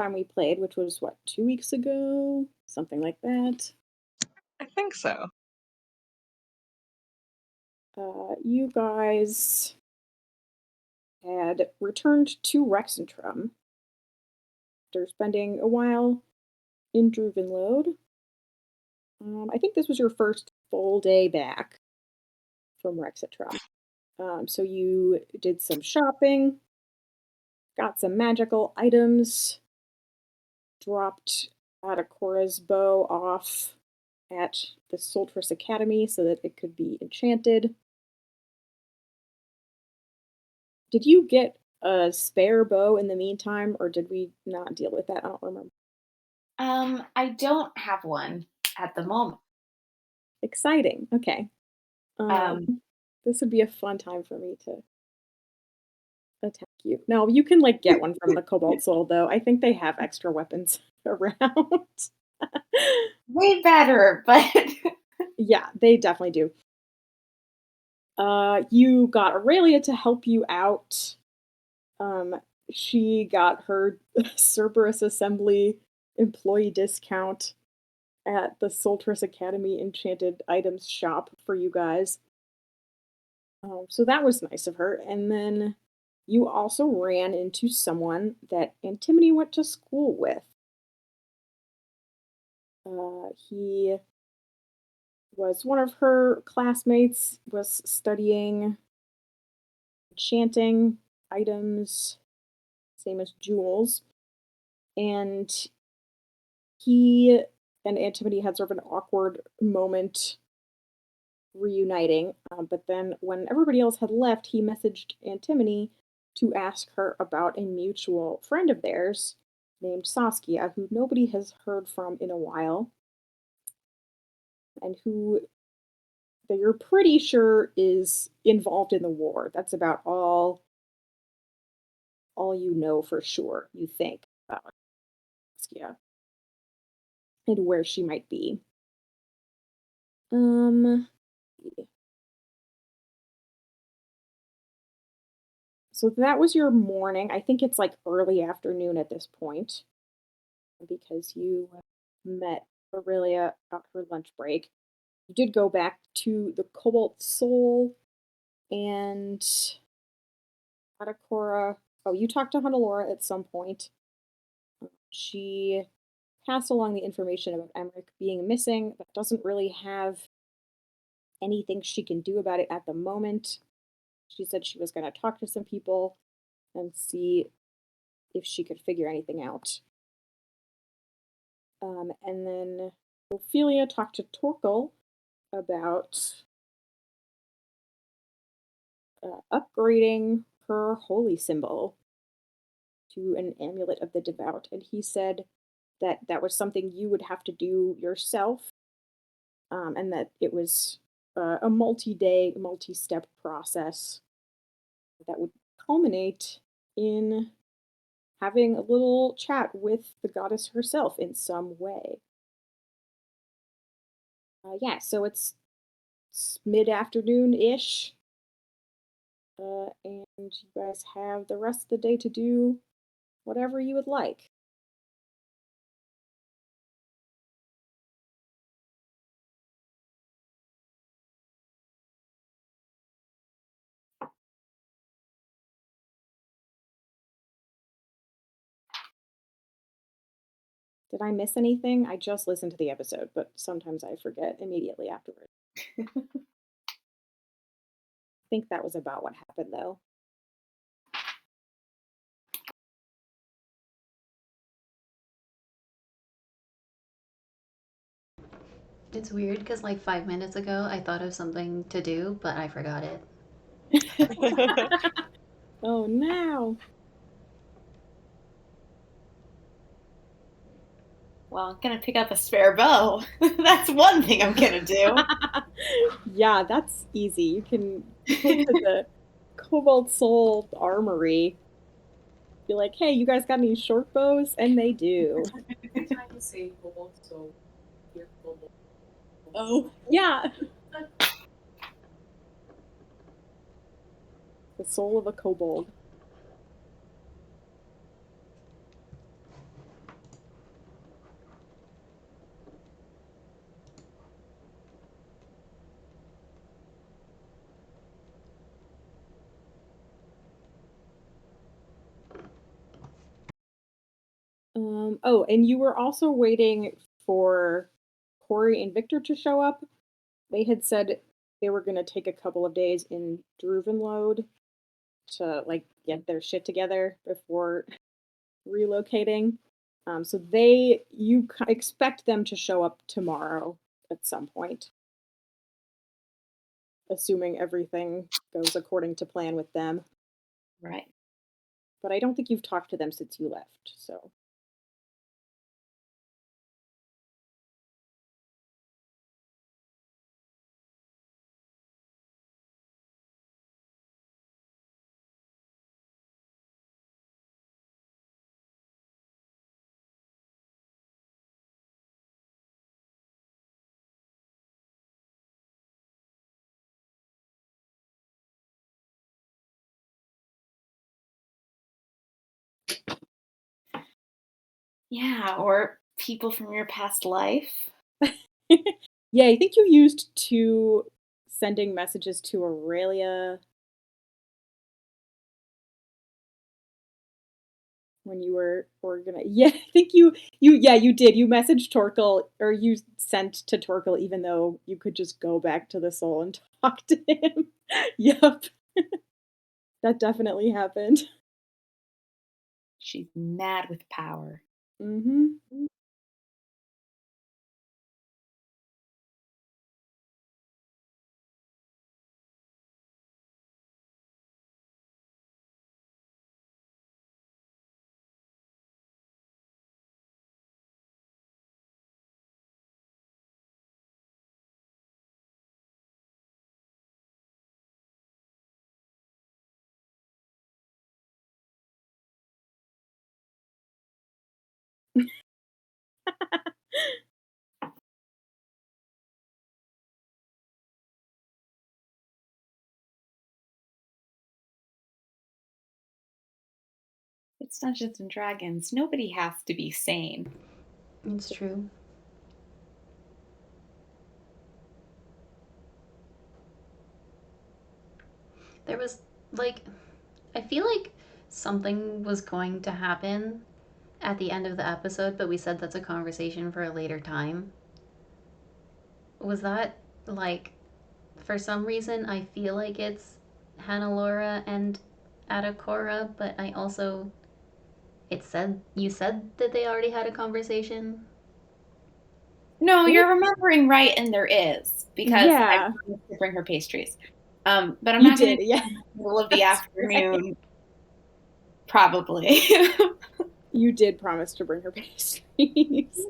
time we played, which was, 2 weeks ago? Something like that. I think so. You guys had returned to Rexentrum after spending a while in Druvenlode. I think this was your first full day back from Rexentrum. So you did some shopping, got some magical items, dropped Adakora's bow off at the Soltris Academy so that it could be enchanted. Did you get a spare bow in the meantime, or did we not deal with that? I don't remember. I don't have one at the moment. Exciting. Okay. Um, This would be a fun time for me to attack you. No, you can like get one from the Cobalt Soul though. I think they have extra weapons around. Way better, but Yeah, they definitely do. You got Aurelia to help you out. Um, she got her Cerberus Assembly employee discount at the Soltris Academy Enchanted Items shop for you guys. So that was nice of her. And then you also ran into someone that Antimony went to school with. He was one of her classmates, was studying enchanting items, same as jewels. And he and Antimony had sort of an awkward moment reuniting. But then when everybody else had left, he messaged Antimony to ask her about a mutual friend of theirs named Saskia, who nobody has heard from in a while, and who you're pretty sure is involved in the war. That's about all you know for sure, you think, about Saskia and where she might be. Um So that was your morning. I think it's like early afternoon at this point because you met Aurelia at her lunch break. You did go back to the Cobalt Soul and Adakora. Oh, you talked to Hanalora at some point. She passed along the information about Emmerich being missing, but doesn't really have anything she can do about it at the moment. She said she was going to talk to some people and see if she could figure anything out. And then Ophelia talked to Torkel about upgrading her holy symbol to an amulet of the devout. And he said that that was something you would have to do yourself, and that it was a multi-day, multi-step process that would culminate in having a little chat with the goddess herself in some way. Yeah, so it's mid-afternoon ish, and you guys have the rest of the day to do whatever you would like. Did I miss anything? I just listened to the episode, but sometimes I forget immediately afterward. I think that was about what happened, though. It's weird because like 5 minutes ago I thought of something to do, but I forgot it. Oh no. well, I'm gonna pick up a spare bow. That's one thing I'm gonna do. Yeah, that's easy. You can go to the Cobalt Soul Armory. Be like, hey, you guys got any short bows? And they do. Anytime you say cobalt, so you're cobalt. Oh, yeah. The soul of a kobold. Oh, and you were also waiting for Corey and Victor to show up. They had said they were gonna take a couple of days in Druvenload to like get their shit together before relocating. So expect them to show up tomorrow at some point, assuming everything goes according to plan with them. Right. But I don't think you've talked to them since you left, so. Yeah, or people from your past life. Yeah, I think you used two sending messages to Aurelia when you were yeah, I think you did. You messaged Torkel or you sent to Torkel even though you could just go back to the soul and talk to him. Yep. That definitely happened. She's mad with power. Mhm. It's Dungeons and Dragons. Nobody has to be sane. It's true. There was, like, I feel like something was going to happen at the end of the episode, but we said that's a conversation for a later time. Was that, like, for some reason, I feel like it's Hannah and Adakora, but I also, you said that they already had a conversation? No, They you're remembering right, and there is, because I Yeah, promised to bring her pastries. But I'm you not going did. to Yeah. do it in the middle of the That's right. afternoon, probably. You did promise to bring her pastries.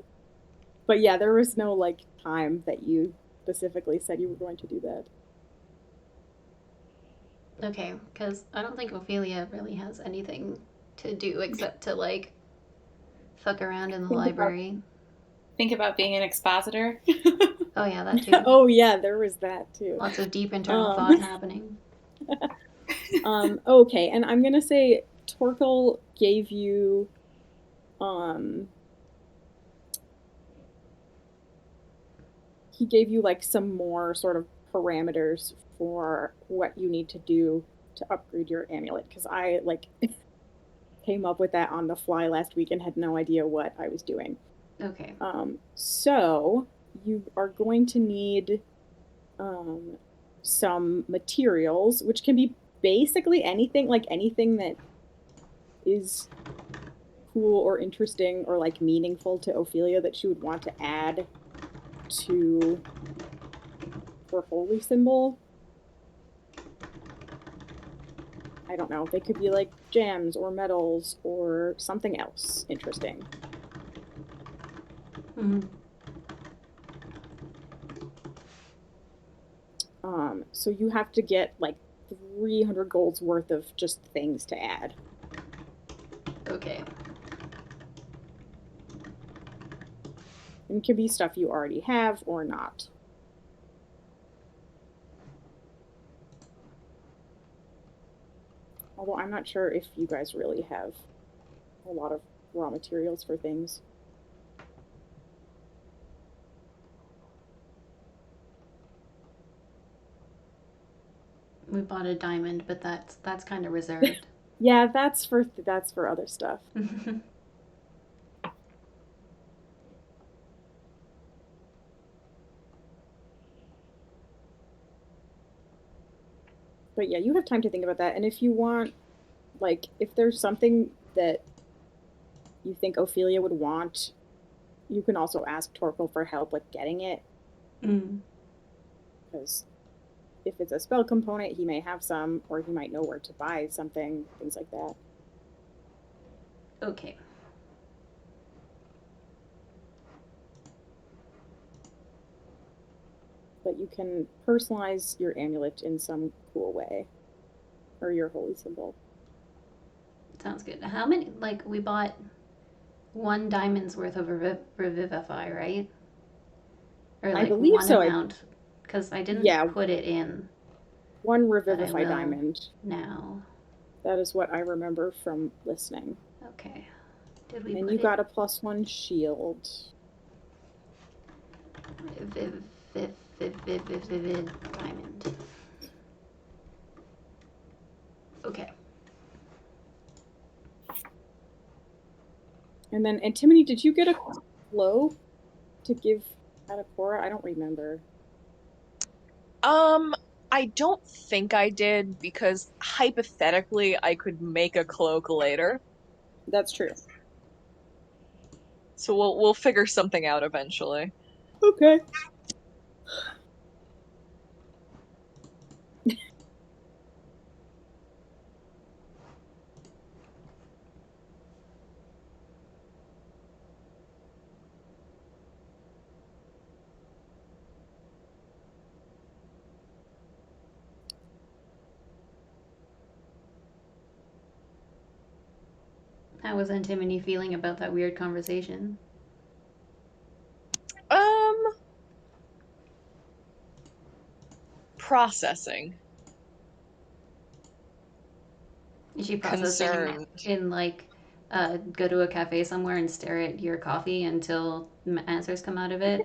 But yeah, there was no like time that you specifically said you were going to do that. Okay, because I don't think Ophelia really has anything to do except to, like, fuck around in the think about library. think about being an expositor. Oh, yeah, that too. Oh yeah, there was that too. Lots of deep internal Um thought happening. okay, and I'm gonna say Torkel gave you um he gave you like some more sort of parameters for what you need to do to upgrade your amulet because I like came up with that on the fly last week and had no idea what I was doing. Okay. So you are going to need um, some materials, which can be basically anything, like anything that is cool or interesting or like meaningful to Ophelia that she would want to add to her holy symbol. I don't know. They could be like gems or metals or something else interesting. Mm-hmm. So you have to get like 300 golds worth of just things to add. Okay. And it can be stuff you already have or not. Although I'm not sure if you guys really have a lot of raw materials for things. We bought a diamond, but that's kind of reserved. Yeah, that's for other stuff. But yeah, you have time to think about that. And if you want, like, if there's something that you think Ophelia would want, you can also ask Torkel for help with getting it. Mm. Because if it's a spell component, he may have some, or he might know where to buy something, things like that. Okay. But you can personalize your amulet in some cool way, or your holy symbol. Sounds good. How many? Like, we bought 1 diamond's worth of Revivify, right? Or I like believe one so. amount, because I didn't Yeah, put it in, 1 but I Revivify will diamond. now. That is what I remember from listening. Okay. Did we And put you it? got a +1 shield. Vivid diamond. Okay. And then, Antimony, did you get a cloak to give Adakora? I don't remember. I don't think I did because hypothetically I could make a cloak later. That's true. So we'll figure something out eventually. Okay. How was Antimony feeling about that weird conversation? Processing. Is she processing Concerned. in like go to a cafe somewhere and stare at your coffee until answers come out of it?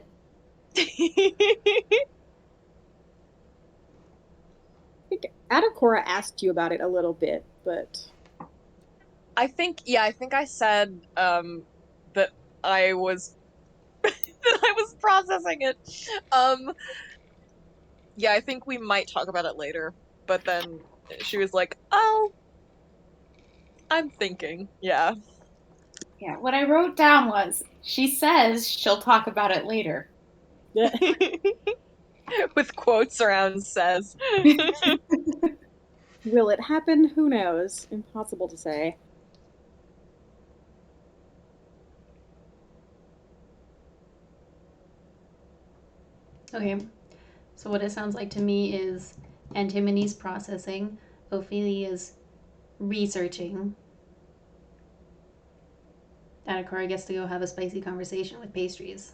I think Adakora asked you about it a little bit, but I think I said that I was that I was processing it. Um yeah, I think we might talk about it later. But then she was like, "Oh, I'm thinking." Yeah. Yeah, what I wrote down was she says she'll talk about it later. With quotes around says. will it happen? Who knows? Impossible to say. Okay. So what it sounds like to me is Antimony's processing, Ophelia's researching. Adakara gets to go have a spicy conversation with pastries.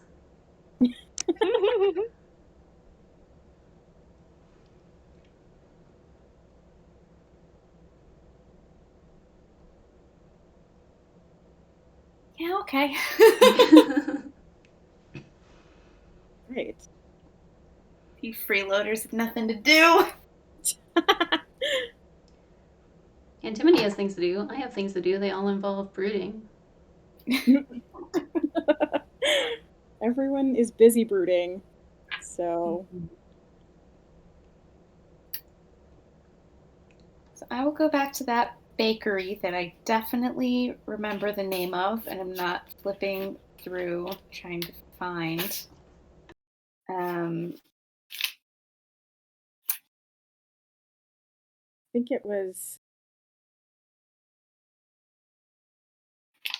Yeah, okay. Right. You freeloaders have nothing to do. Antimony has things to do. I have things to do. They all involve brooding. Everyone is busy brooding, so So I will go back to that bakery that I definitely remember the name of, and I'm not flipping through trying to find. I think it was.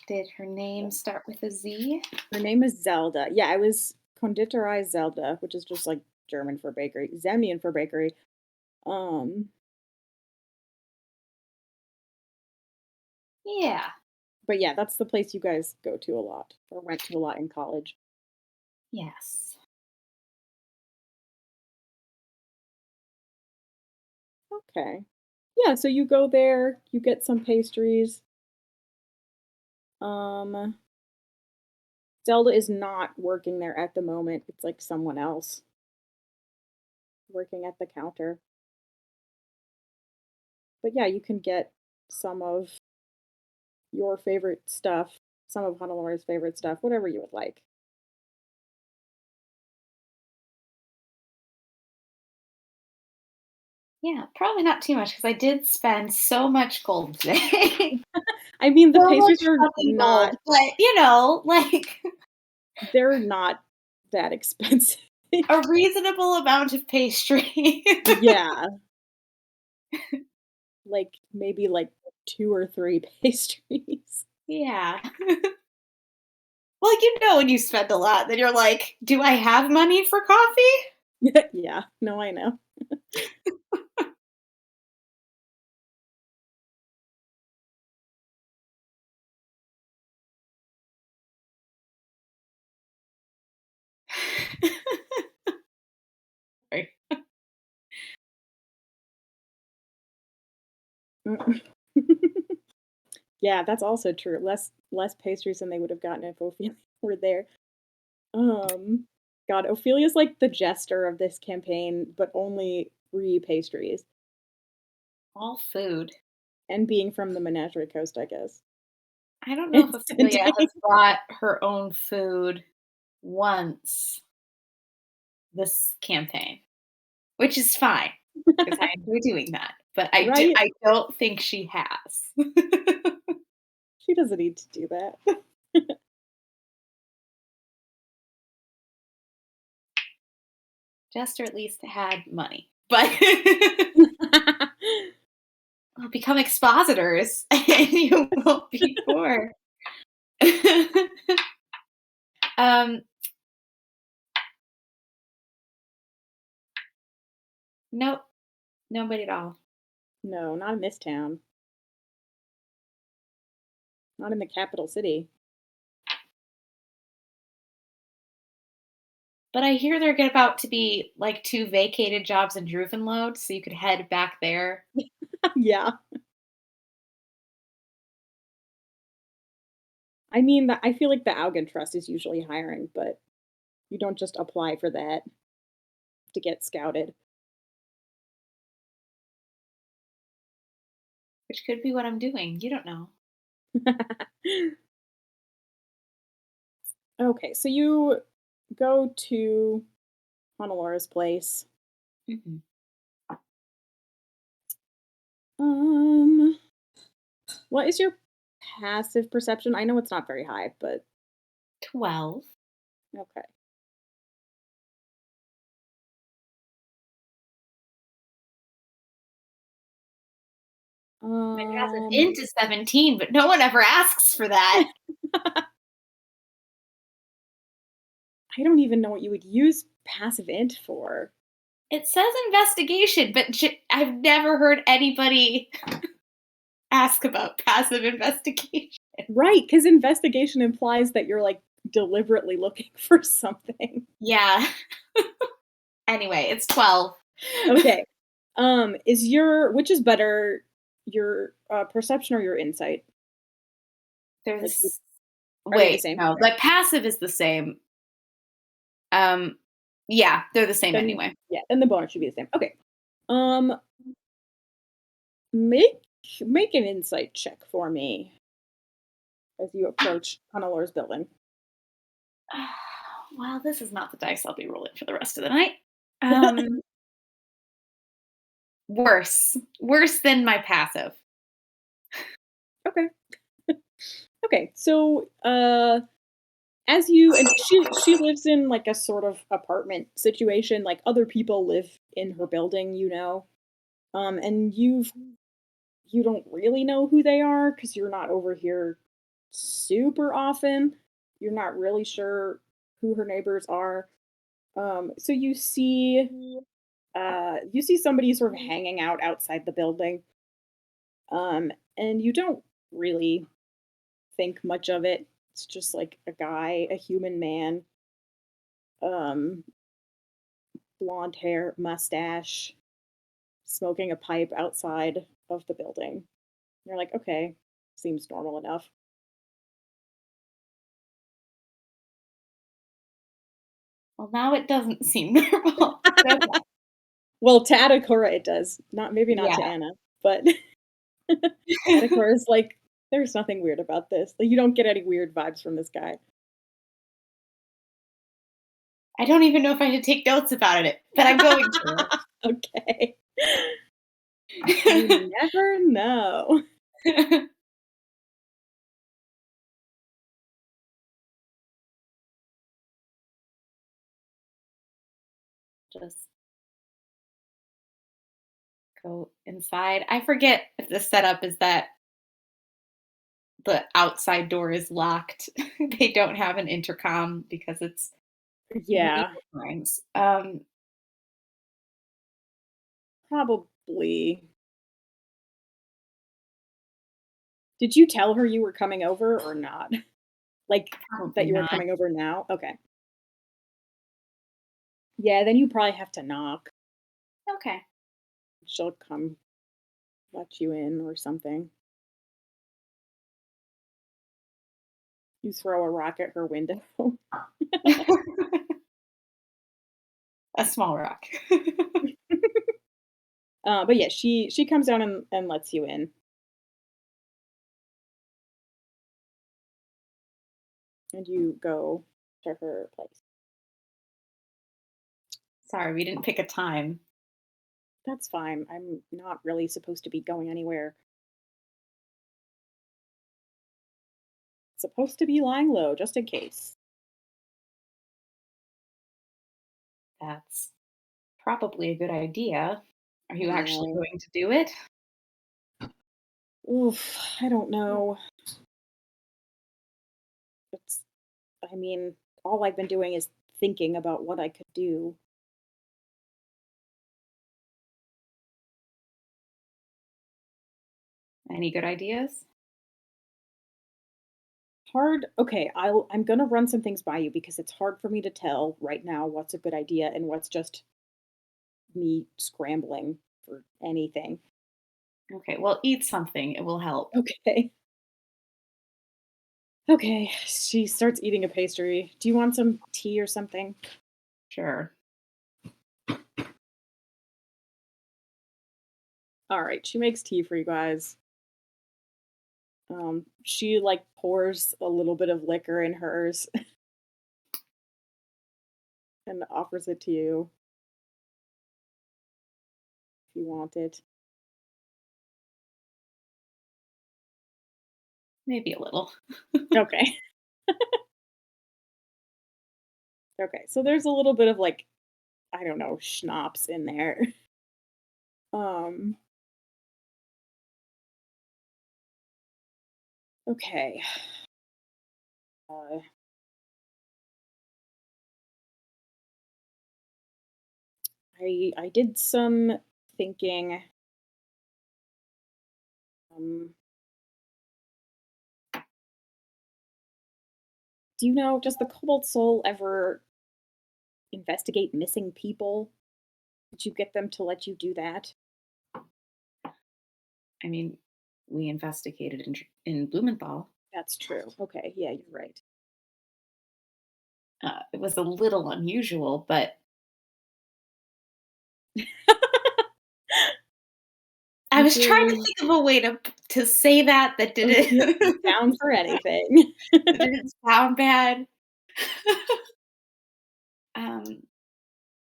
Did her name start with a Z? Her name is Zelda. Yeah, it was Konditorei Zelda, which is just like German for bakery, Zemnian for bakery. Um, Yeah. but yeah, that's the place you guys go to a lot or went to a lot in college. Yes. Okay. Yeah, so you go there, you get some pastries. Um, Zelda is not working there at the moment. It's like someone else working at the counter. But yeah, you can get some of your favorite stuff, some of Hanalora's favorite stuff, whatever you would like. Yeah, probably not too much because I did spend so much gold today. I mean, the So much pastries are fucking not, gold. But, like they're not that expensive. a reasonable amount of pastry. Yeah, like maybe like 2 or 3 pastries. Yeah. Well, when you spend a lot, then you're like, "Do I have money for coffee?" Yeah, no, I know. Right. Mm. Yeah, that's also true. Less pastries than they would have gotten if Ophelia were there. Um, God, Ophelia's like the jester of this campaign, but only 3 pastries, All food. and being from the Menagerie Coast, I guess. I don't know if And Ophelia has sending brought her own food once this campaign, which is fine because I enjoy doing that. But right? I don't think she has. She doesn't need to do that. Jester at least had money. But well, become expositors and you won't be poor. um, nope, nobody at all. No, not in this town. Not in the capital city. But I hear they're about to be like 2 vacated jobs in Druvenload, so you could head back there. Yeah. I mean, I feel like the Augen Trust is usually hiring, but you don't just apply for that to get scouted. Which could be what I'm doing. You don't know. Okay, so you go to Honolaura's place. Mhm. Um, what is your passive perception? I know it's not very high, but 12. okay. My passive Um, int is 17, but no one ever asks for that. I don't even know what you would use passive int for. It says investigation, but I've never heard anybody ask about passive investigation. Right, because investigation implies that you're like deliberately looking for something. Yeah. Anyway, it's 12. Okay. Is your which is better, your perception or your insight? They're Like, this. are they the Wait, same? no, like passive is the same. Um, yeah, they're the same Then anyway. yeah, then the bonus should be the same. Okay. Um, make make an insight check for me as you approach Honolulu's building. Well, this is not the dice I'll be rolling for the rest of the night. Um, worse than my passive. Okay. Okay. So, as you and she lives in like a sort of apartment situation. Like other people live in her building, you know. And you don't really know who they are because you're not over here super often. You're not really sure who her neighbors are. So you see somebody sort of hanging out outside the building. And you don't really think much of it. It's just like a guy, a human man, um, blonde hair, mustache, smoking a pipe outside of the building. You're like, okay, seems normal enough. Well, now it doesn't seem normal. Okay. Well, to Adakora it does. Maybe not Yeah. to Anna, but Adakora's like, there's nothing weird about this. Like you don't get any weird vibes from this guy. I don't even know if I should take notes about it, but I'm going to. Okay. You never know. Just go inside. I forget if the setup is that the outside door is locked. They don't have an intercom because it's Yeah, medieval times. probably. Did you tell her you were coming over or not? Like, that Probably you were not. coming over now? Okay. Yeah, then you probably have to knock. Okay. She'll come let you in or something. You throw a rock at her window. A small rock. But yeah, she comes down and lets you in, and you go to her place. Sorry, we didn't pick a time. That's fine. I'm not really supposed to be going anywhere. Supposed to be lying low just in case. That's probably a good idea. Are you actually No. going to do it? Oof, I don't know. It's I mean, all I've been doing is thinking about what I could do. Any good ideas? Hard. Okay, I'm gonna run some things by you because it's hard for me to tell right now what's a good idea and what's just me scrambling for anything. Okay, well, eat something. It will help. Okay. Okay. She starts eating a pastry. Do you want some tea or something? Sure. All right. She makes tea for you guys. She like pours a little bit of liquor in hers and offers it to you if you want it. Maybe a little. Okay. Okay. So there's a little bit of like, I don't know, schnapps in there. Um, okay. Uh, I did some thinking. Um, do you know, does the Cobalt Soul ever investigate missing people? Did you get them to let you do that? I mean, we investigated in Blumenthal. That's true. Okay, yeah, you're right. It was a little unusual, but I You was trying to feeling think of a way to say that oh, didn't you're down for anything. that didn't sound bad. um,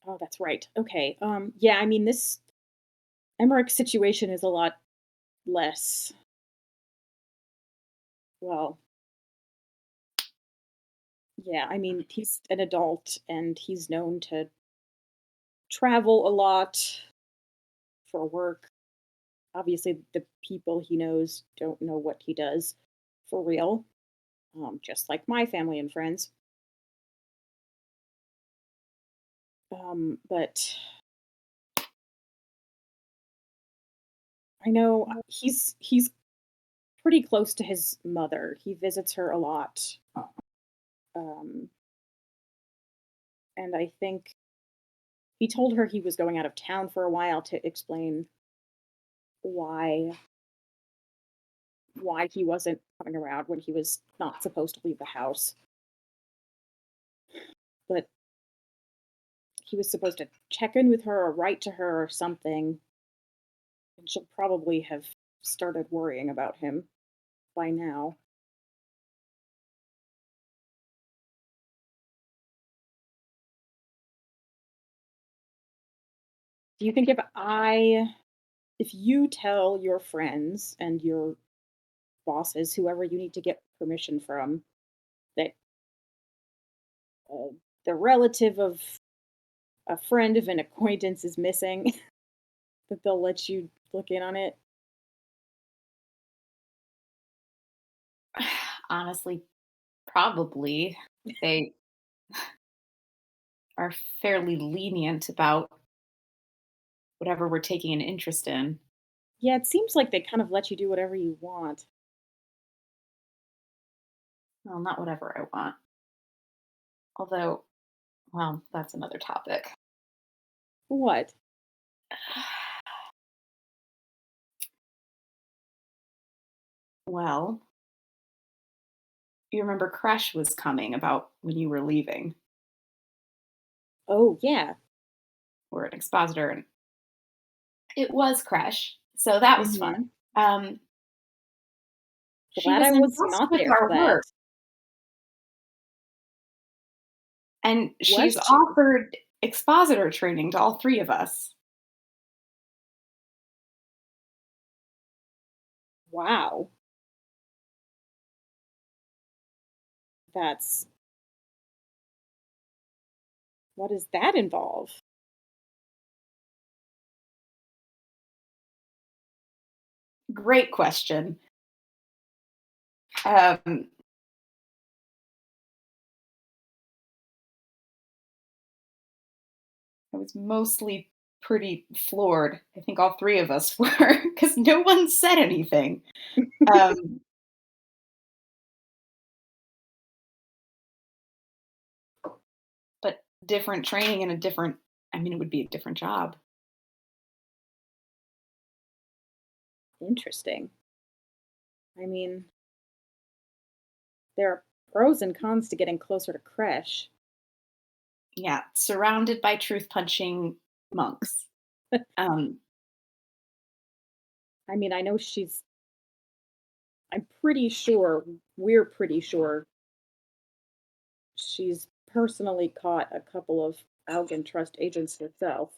Oh, that's right. Okay. Yeah, I mean this Emmerich situation is a lot less well, yeah, I mean, he's an adult and he's known to travel a lot for work. Obviously, the people he knows don't know what he does for real, just like my family and friends. But I know he's pretty close to his mother. He visits her a lot, um, and I think he told her he was going out of town for a while to explain why he wasn't coming around when he was not supposed to leave the house. But he was supposed to check in with her or write to her or something, and she'll probably have started worrying about him by now. Do you think if I if you tell your friends and your bosses, whoever you need to get permission from, that uh, the relative of a friend of an acquaintance is missing, that they'll let you look in on it. Honestly, probably. They are fairly lenient about whatever we're taking an interest in. Yeah, it seems like they kind of let you do whatever you want. Well, not whatever I want. Although, well, that's another topic. What? Well, you remember Crash was coming about when you were leaving. Oh, yeah. Or an expositor, and it was Crash, so that was Hmm. fun. She Glad was I was impressed not with there for our that. work, and Was she's she? offered expositor training to all 3 of us. Wow. That's what does that involve? Great question. Um, I was mostly pretty floored. I think all 3 of us were, because no one said anything. Um, but different training and a different I mean, it would be a different job. Interesting. I mean, there are pros and cons to getting closer to Kresh. Yeah, surrounded by truth punching monks. Um, I mean, I know I'm pretty sure, we're pretty sure she's personally caught a couple of Algan Trust agents herself.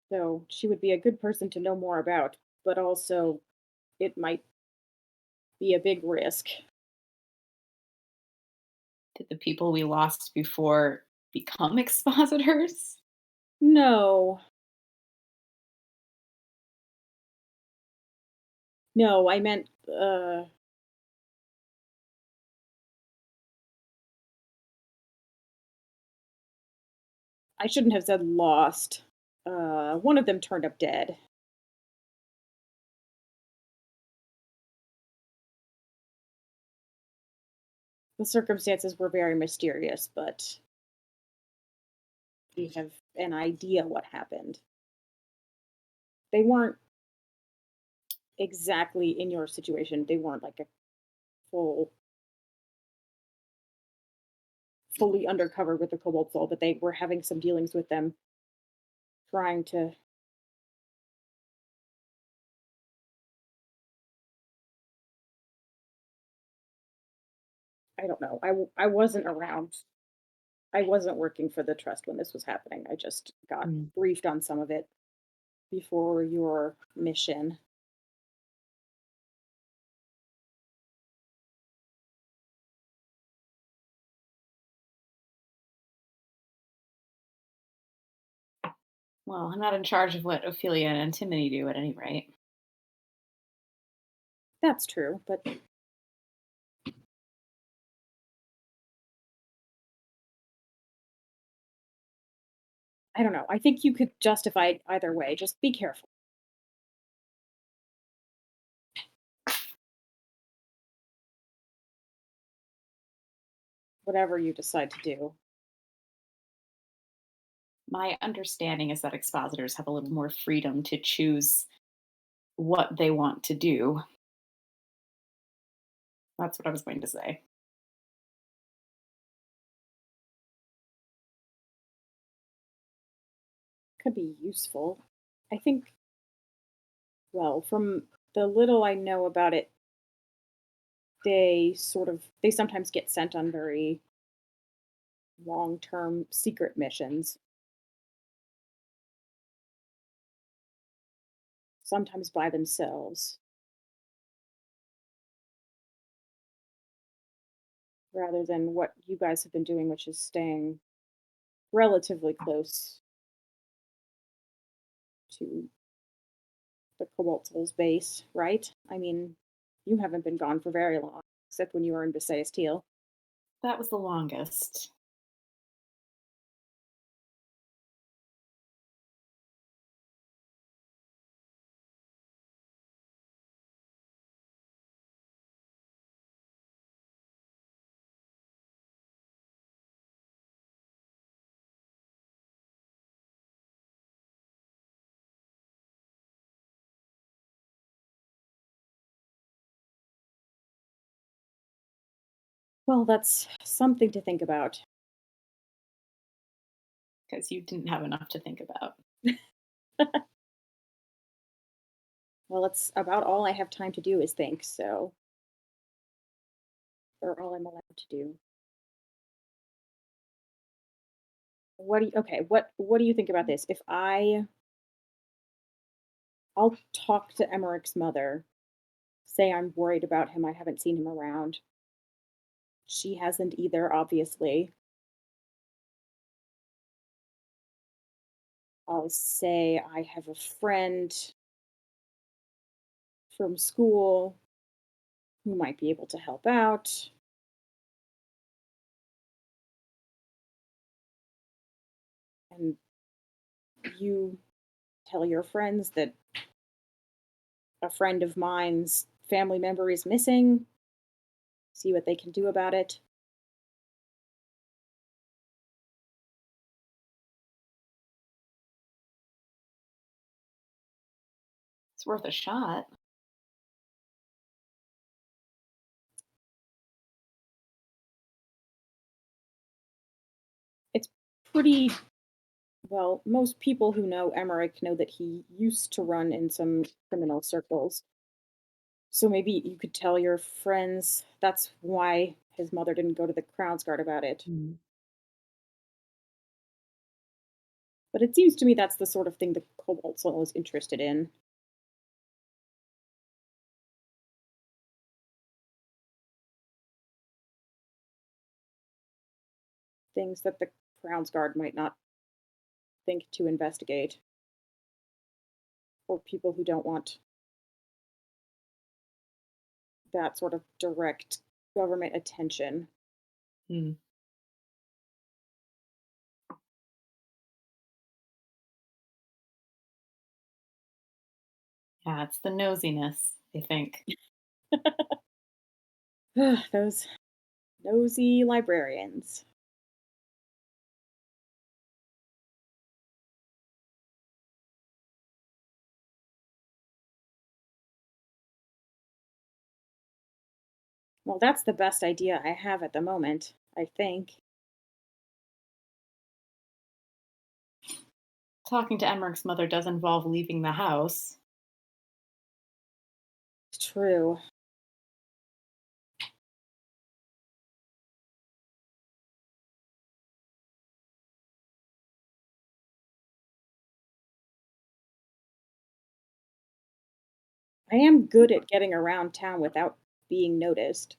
So she would be a good person to know more about, but also it might be a big risk. did the people we lost before become expositors? No, no, I meant, I shouldn't have said lost. One of them turned up dead. The circumstances were very mysterious, but we have an idea what happened. They weren't exactly in your situation. They weren't like a full, fully undercover with the Cobalt Soul, but they were having some dealings with them, trying to. I don't know. I wasn't around. I wasn't working for the trust when this was happening. I just got Mm. briefed on some of it before your mission. Well, I'm not in charge of what Ophelia and Antimony do at any rate. That's true, but I don't know. I think you could justify it either way. Just be careful. Whatever you decide to do. My understanding is that expositors have a little more freedom to choose what they want to do. That's what I was going to say. Could be useful. I think, well, from the little I know about it, they sometimes get sent on very long-term secret missions, sometimes by themselves, rather than what you guys have been doing, which is staying relatively close to the Cobalt's base, right? I mean, you haven't been gone for very long, except when you were in Visayas Teal. That was the longest. Well, that's something to think about. Because you didn't have enough to think about. Well, it's about all I have time to do is think, so or all I'm allowed to do. What do you think about this? If I'll talk to Emmerich's mother, say I'm worried about him, I haven't seen him around. She hasn't either, obviously. I'll say I have a friend from school who might be able to help out. And you tell your friends that a friend of mine's family member is missing, see what they can do about it. It's worth a shot. It's pretty well, most people who know Emmerich know that he used to run in some criminal circles. So maybe you could tell your friends that's why his mother didn't go to the Crowns Guard about it. Mm. But it seems to me that's the sort of thing the Cobalt Soul is interested in. Things that the Crowns Guard might not think to investigate, or people who don't want that sort of direct government attention. Mm. Yeah, it's the nosiness, I think. Those nosy librarians. Well, that's the best idea I have at the moment, I think. Talking to Emmerich's mother does involve leaving the house. True. I am good at getting around town without being noticed.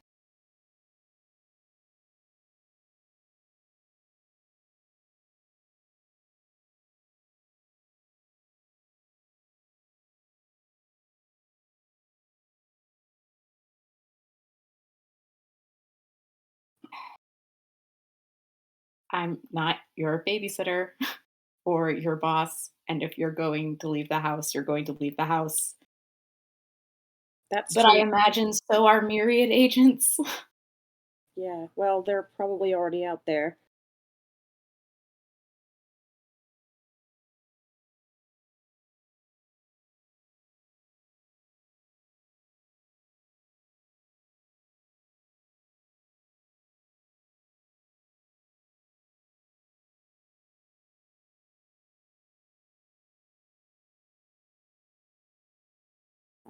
I'm not your babysitter or your boss. And if you're going to leave the house, you're going to leave the house. That's But I true. imagine so are myriad agents. Yeah, well, they're probably already out there.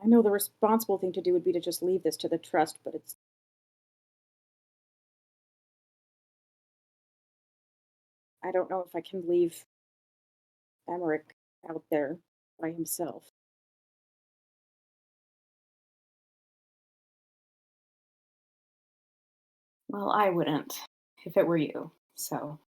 I know the responsible thing to do would be to just leave this to the trust, but I don't know if I can leave Emmerich out there by himself. Well, I wouldn't if it were you. So,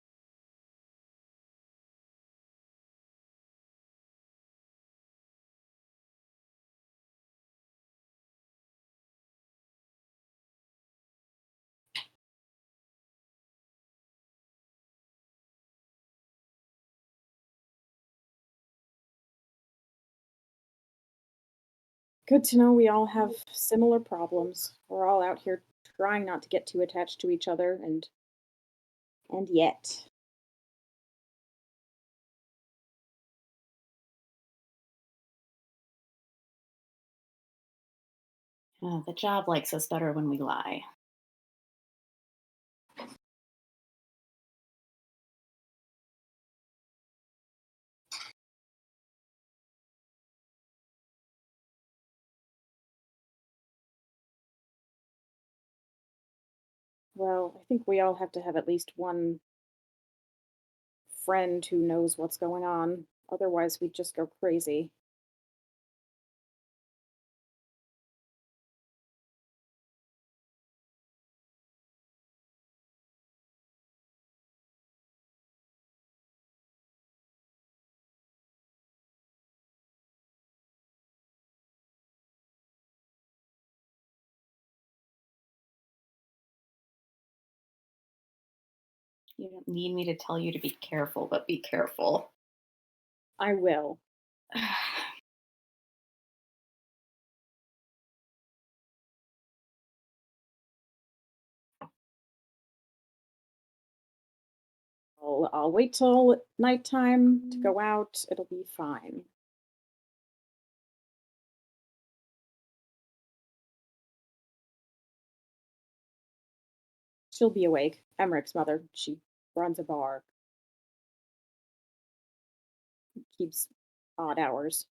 Good to know we all have similar problems. We're all out here trying not to get too attached to each other and yet. the job likes us better when we lie. Well, I think we all have to have at least one friend who knows what's going on. Otherwise, we'd just go crazy. You don't need me to tell you to be careful, but be careful. I will. I'll wait till nighttime to go out. It'll be fine. She'll be awake. Emmerich's mother. She runs a bar, keeps odd hours.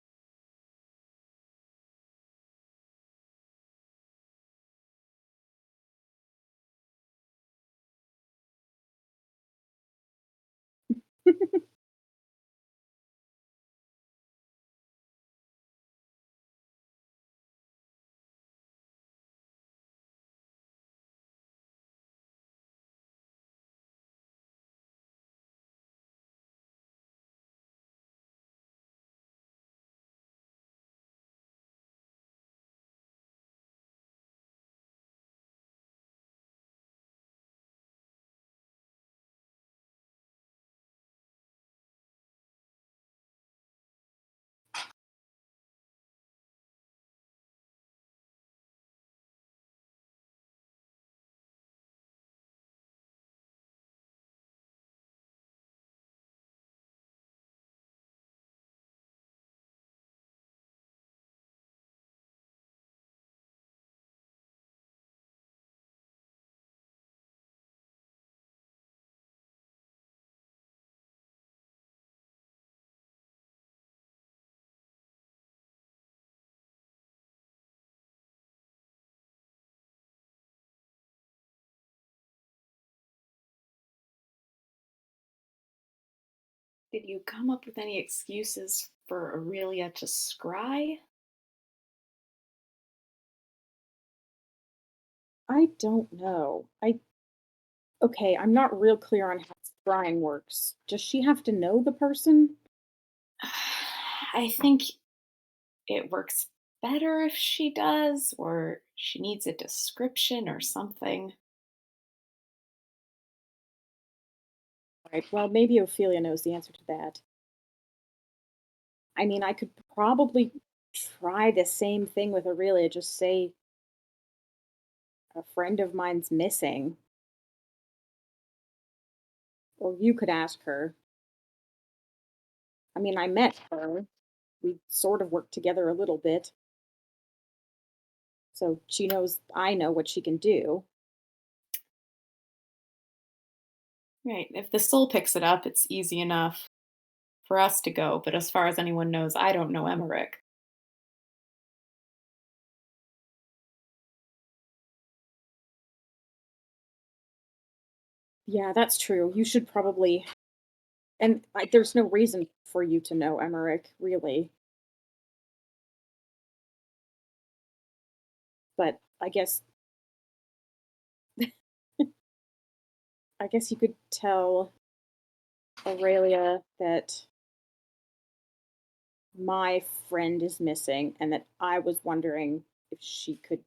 Did you come up with any excuses for Aurelia to scry? I don't know. Okay, I'm not real clear on how scrying works. Does she have to know the person? I think it works better if she does, or she needs a description or something. Right. Well, maybe Ophelia knows the answer to that. I mean, I could probably try the same thing with Aurelia. Just say a friend of mine's missing, or you could ask her. I mean, I met her. We sort of worked together a little bit, so she knows I know what she can do. Right. If the soul picks it up, it's easy enough for us to go. But as far as anyone knows, I don't know Emmerich. Yeah, that's true. You should probably, and there's no reason for you to know Emmerich, really. But I guess you could tell Aurelia that my friend is missing and that I was wondering if she could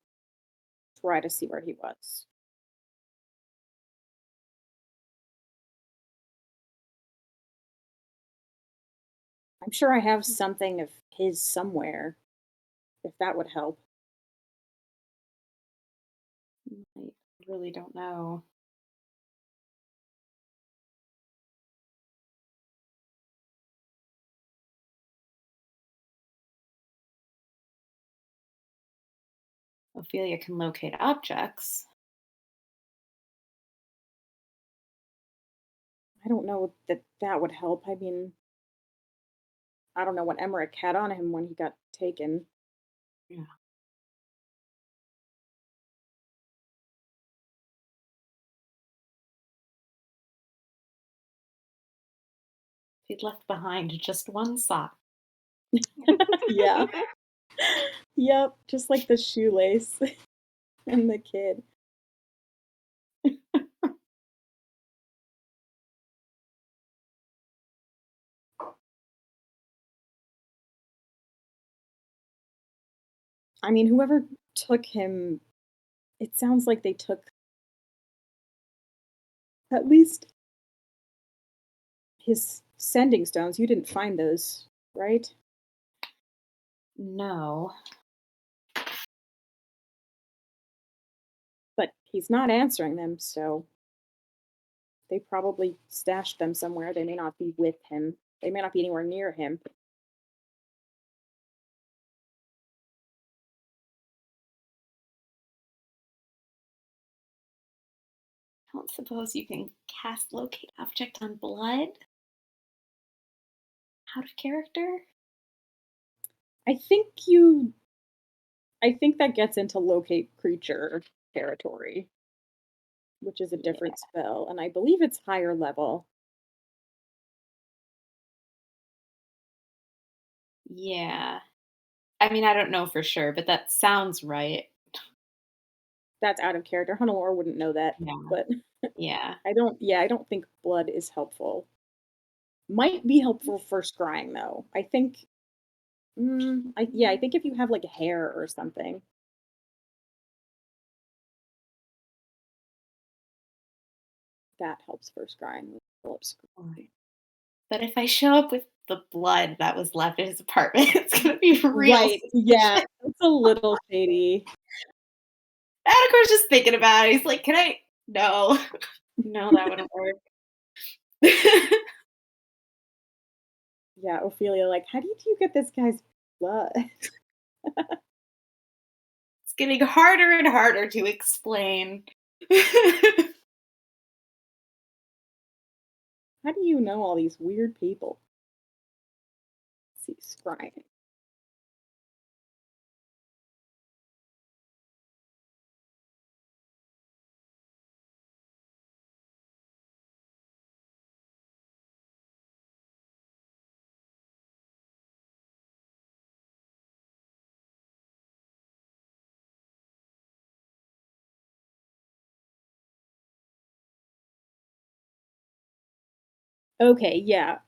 try to see where he was. I'm sure I have something of his somewhere, if that would help. I really don't know. Ophelia can locate objects. I don't know that that would help. I mean, I don't know what Emmerich had on him when he got taken. Yeah. He'd left behind just one sock. Yeah. Yep, just like the shoelace and the kid. I mean, whoever took him, it sounds like they took at least his sending stones. You didn't find those, right? No. But he's not answering them, so they probably stashed them somewhere. They may not be with him. They may not be anywhere near him. I don't suppose you can cast locate object on blood? Out of character? I think you I think that gets into locate creature territory, which is a Yeah. different spell, and I believe it's higher level. Yeah. I mean, I don't know for sure, but that sounds right. That's out of character. Hannelore wouldn't know that, Yeah. but Yeah. I don't think blood is helpful. Might be helpful for scrying though. I think I think if you have like hair or something, that helps for scrying. Philip's scrying. But if I show up with the blood that was left in his apartment, it's gonna be real Right. Yeah. suspicious. It's a little shady. Adacor's just thinking about it. He's like, "Can I?" No, no, that wouldn't work. It's Yeah, Ophelia, like, how did you get this guy's blood? getting harder and harder to explain. How do you know all these weird people? Let's see, scrying. Okay, yeah.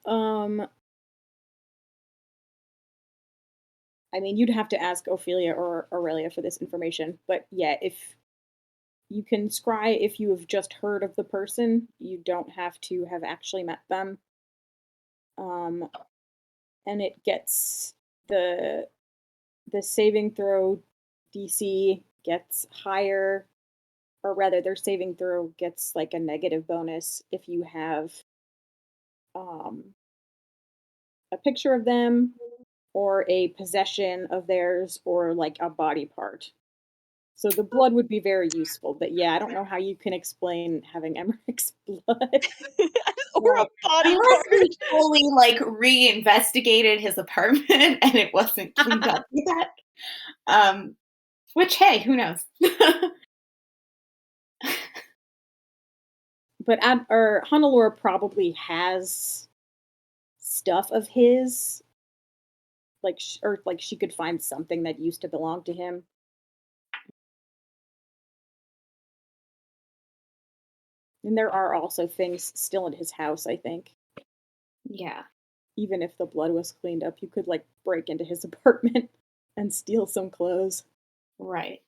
I mean, you'd have to ask Ophelia or Aurelia for this information, but yeah, if you can scry if you have just heard of the person, you don't have to have actually met them. Um, and it gets the the saving throw DC gets higher, or rather, their saving throw gets like a negative bonus if you have um, a picture of them or a possession of theirs or like a body part. So the blood would be very useful, but yeah, I don't know how you can explain having Emmerich's blood. Or a body Unless part. we fully like reinvestigated his apartment and it wasn't cleaned up yet. Which hey, who knows? but Hannelore probably has stuff of his, like, or like she could find something that used to belong to him. And there are also things still in his house, I think. Yeah. Even if the blood was cleaned up, you could like break into his apartment and steal some clothes. Right.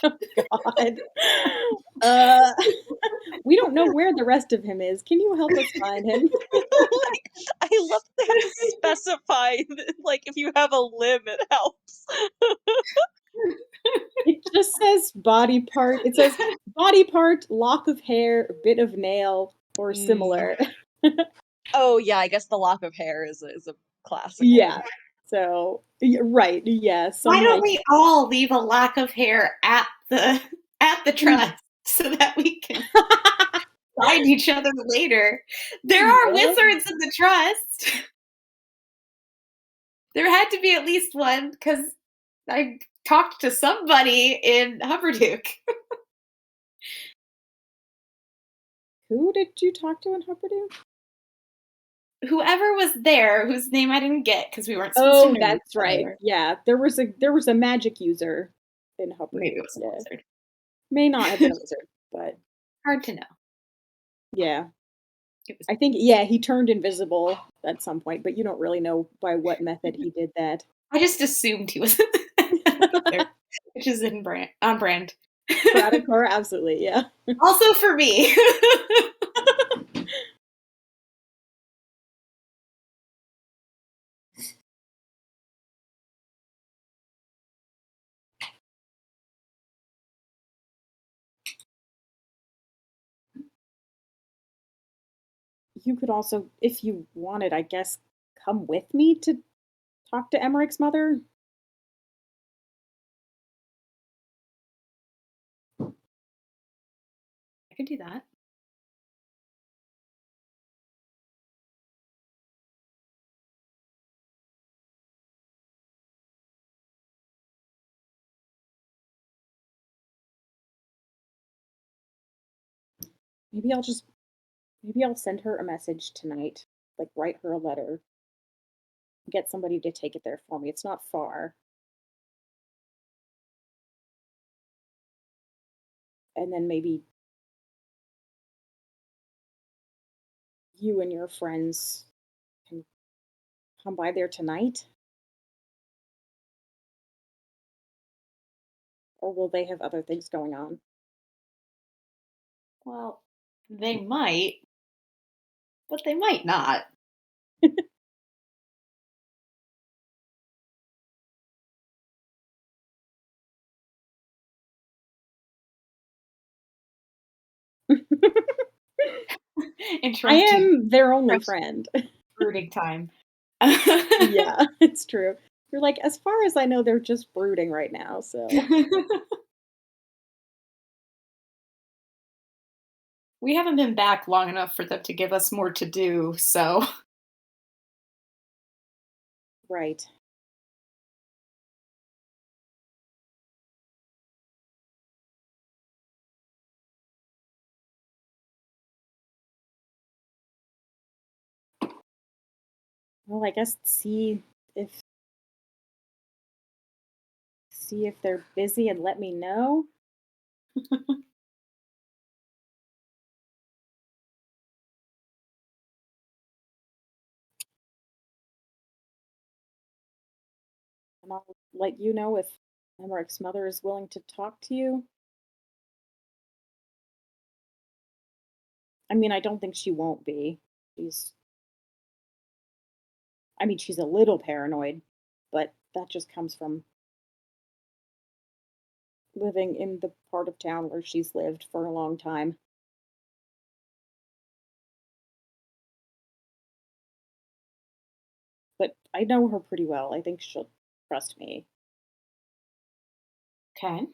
Oh God. Uh, we don't know where the rest of him is. Can you help us find him? Like, I love that they have to specify that, like, if you have a limb, it helps. It just says body part. It says body part, lock of hair, bit of nail, or similar. Oh yeah, I guess the lock of hair is a classic Yeah. one. So, right. Yeah. Why Some don't like. we all leave a lock of hair at the trust so that we can find each other later? There are Yeah. wizards in the trust. There had to be at least one because I talked to somebody in Hupperduke. Who did you talk to in Hupperdook? Whoever was there, whose name I didn't get because we weren't supposed to Oh, know each that's right. other. Yeah, there was a magic user in Maybe Hupperdook. it was a Yeah, wizard. may not have been a wizard, but Hard to know. yeah, It was. I think he turned invisible at some point, but you don't really know by what method he did that. I just assumed he was there, which is on brand. For Adakora, absolutely, yeah. Also for me. You could also, if you wanted, I guess, come with me to talk to Emmerich's mother. I could do that. Maybe I'll send her a message tonight, like write her a letter, get somebody to take it there for me. It's not far. And then maybe you and your friends can come by there tonight? Or will they have other things going on? Well, they might, but they might not. I Interrupting am their only friend. brooding time. Yeah, it's true. You're like, as far as I know, they're just brooding right now, so. We haven't been back long enough for them to give us more to do, so. Right. Well, I guess if see if they're busy and let me know. And I'll let you know if Emmerich's mother is willing to talk to you. I mean, I don't think she won't be. She's I mean, she's a little paranoid, but that just comes from living in the part of town where she's lived for a long time. But I know her pretty well. I think she'll trust me. Okay.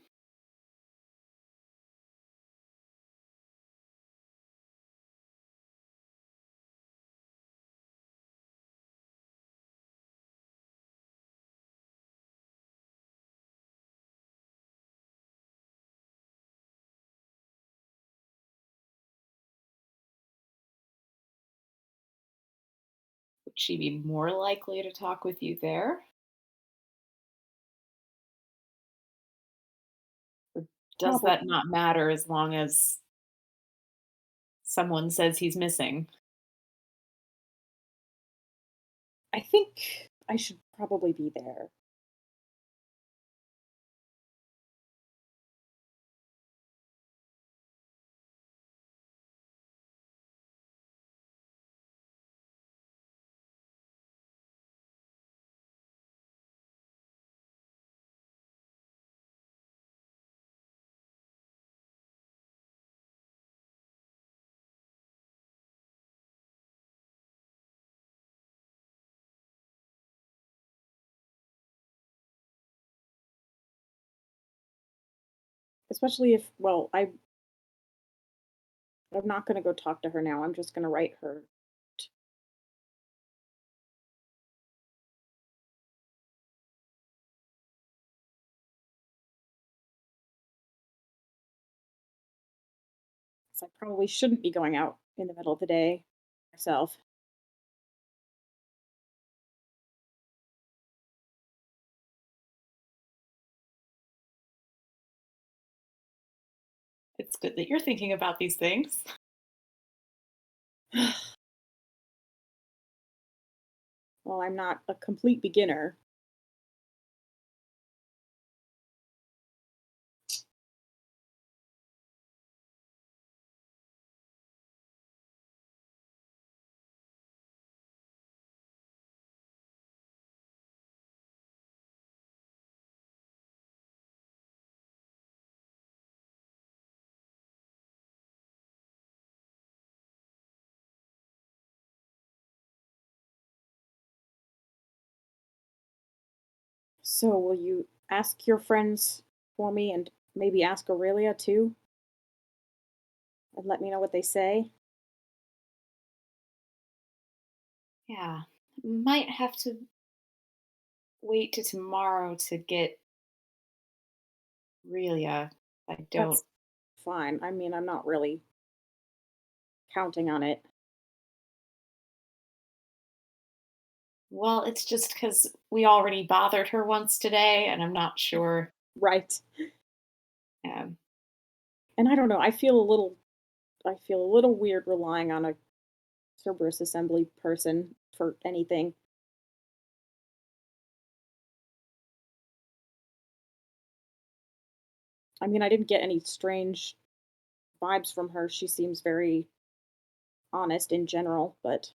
Would she be more likely to talk with you there? Or does Probably. that not matter as long as someone says he's missing? I think I should probably be there. Especially if, well, I'm not going to go talk to her now. I'm just going to write her. 'Cause I probably shouldn't be going out in the middle of the day myself. It's good that you're thinking about these things. Well, I'm not a complete beginner. So, will you ask your friends for me and maybe ask Aurelia too? And let me know what they say? Yeah. Might have to wait to tomorrow to get Relia. I don't. That's fine. I mean, I'm not really counting on it. Well, it's just because we already bothered her once today, and I'm not sure. Right. Um, And I don't know. I feel a little weird relying on a Cerberus assembly person for anything. I mean, I didn't get any strange vibes from her. She seems very honest in general, but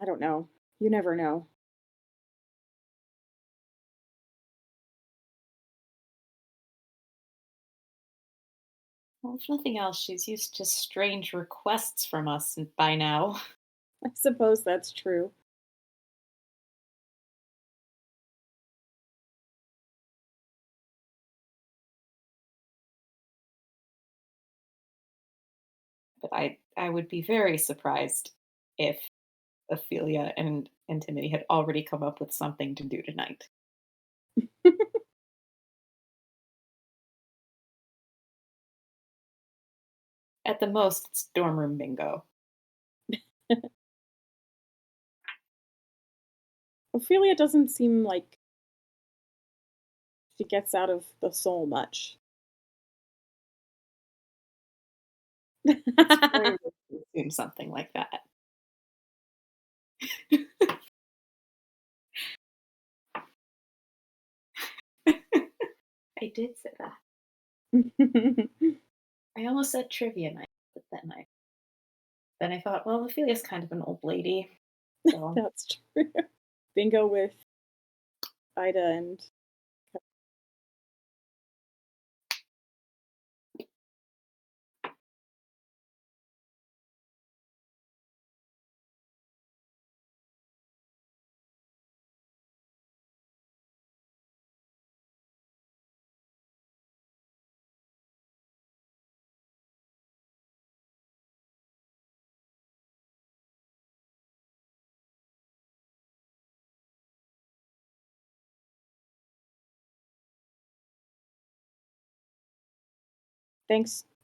I don't know. You never know. well, if nothing else, she's used to strange requests from us by now. I suppose that's true. But I would be very surprised if Ophelia and Timothy had already come up with something to do tonight. At the most, it's dorm room bingo. Ophelia doesn't seem like she gets out of the soul much. It's very weird to assume something like that. I did say that. I almost said trivia night, but then then I thought, well, Ophelia's kind of an old lady. So That's true. Bingo with Ida and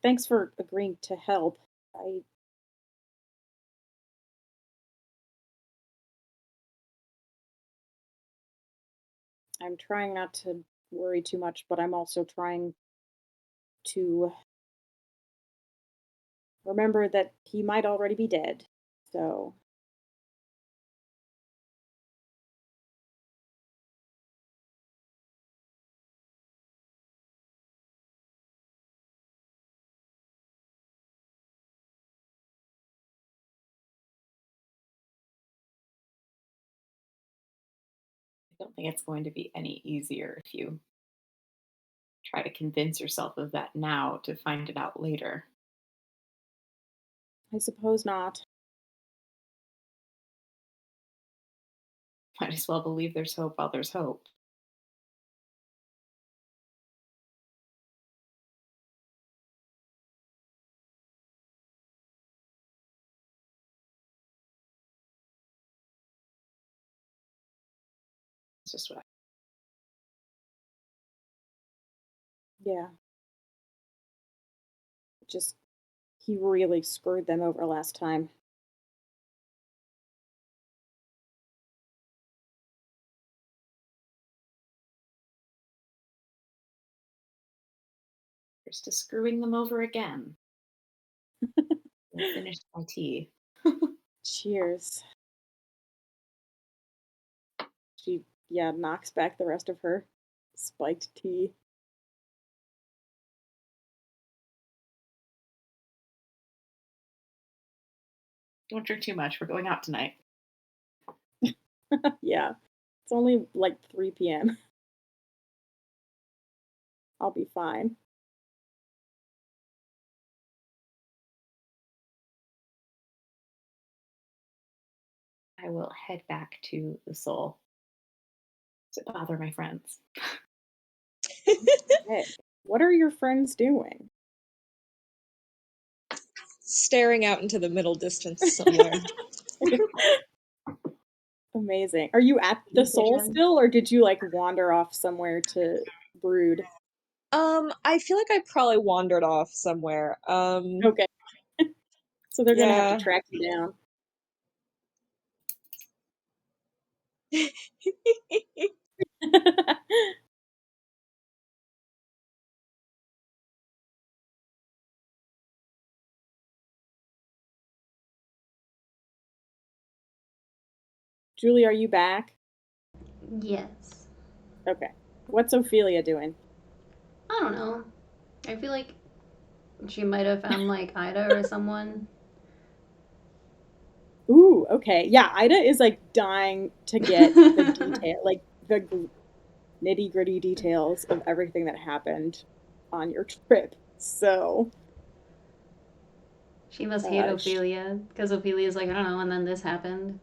thanks for agreeing to help. I I'm trying not to worry too much, but I'm also trying to remember that he might already be dead. So, I don't think it's going to be any easier if you try to convince yourself of that now to find it out later. I suppose not. Might as well believe there's hope while there's hope. It's just what I Yeah. Just he really screwed them over last time. here's to screwing them over again. I finished my tea. Cheers. She knocks back the rest of her spiked tea. Don't drink too much. We're going out tonight. Yeah. It's only like 3 p.m. I'll be fine. I will head back to the soul to bother my friends. Hey, what are your friends doing? Staring out into the middle distance somewhere. Amazing. Are you at the soul Vision. still, or did you like wander off somewhere to brood? I feel like I probably wandered off somewhere. Okay. So they're gonna have to Yeah. track you down. Julie, are you back? Yes. Okay. What's Ophelia doing? I don't know. I feel like she might have found like Ida or someone. Ooh, okay. Yeah, Ida is like dying to get the detail, like the nitty gritty details of everything that happened on your trip. So, She must hate sh Ophelia because Ophelia's like, I don't know, and then this happened.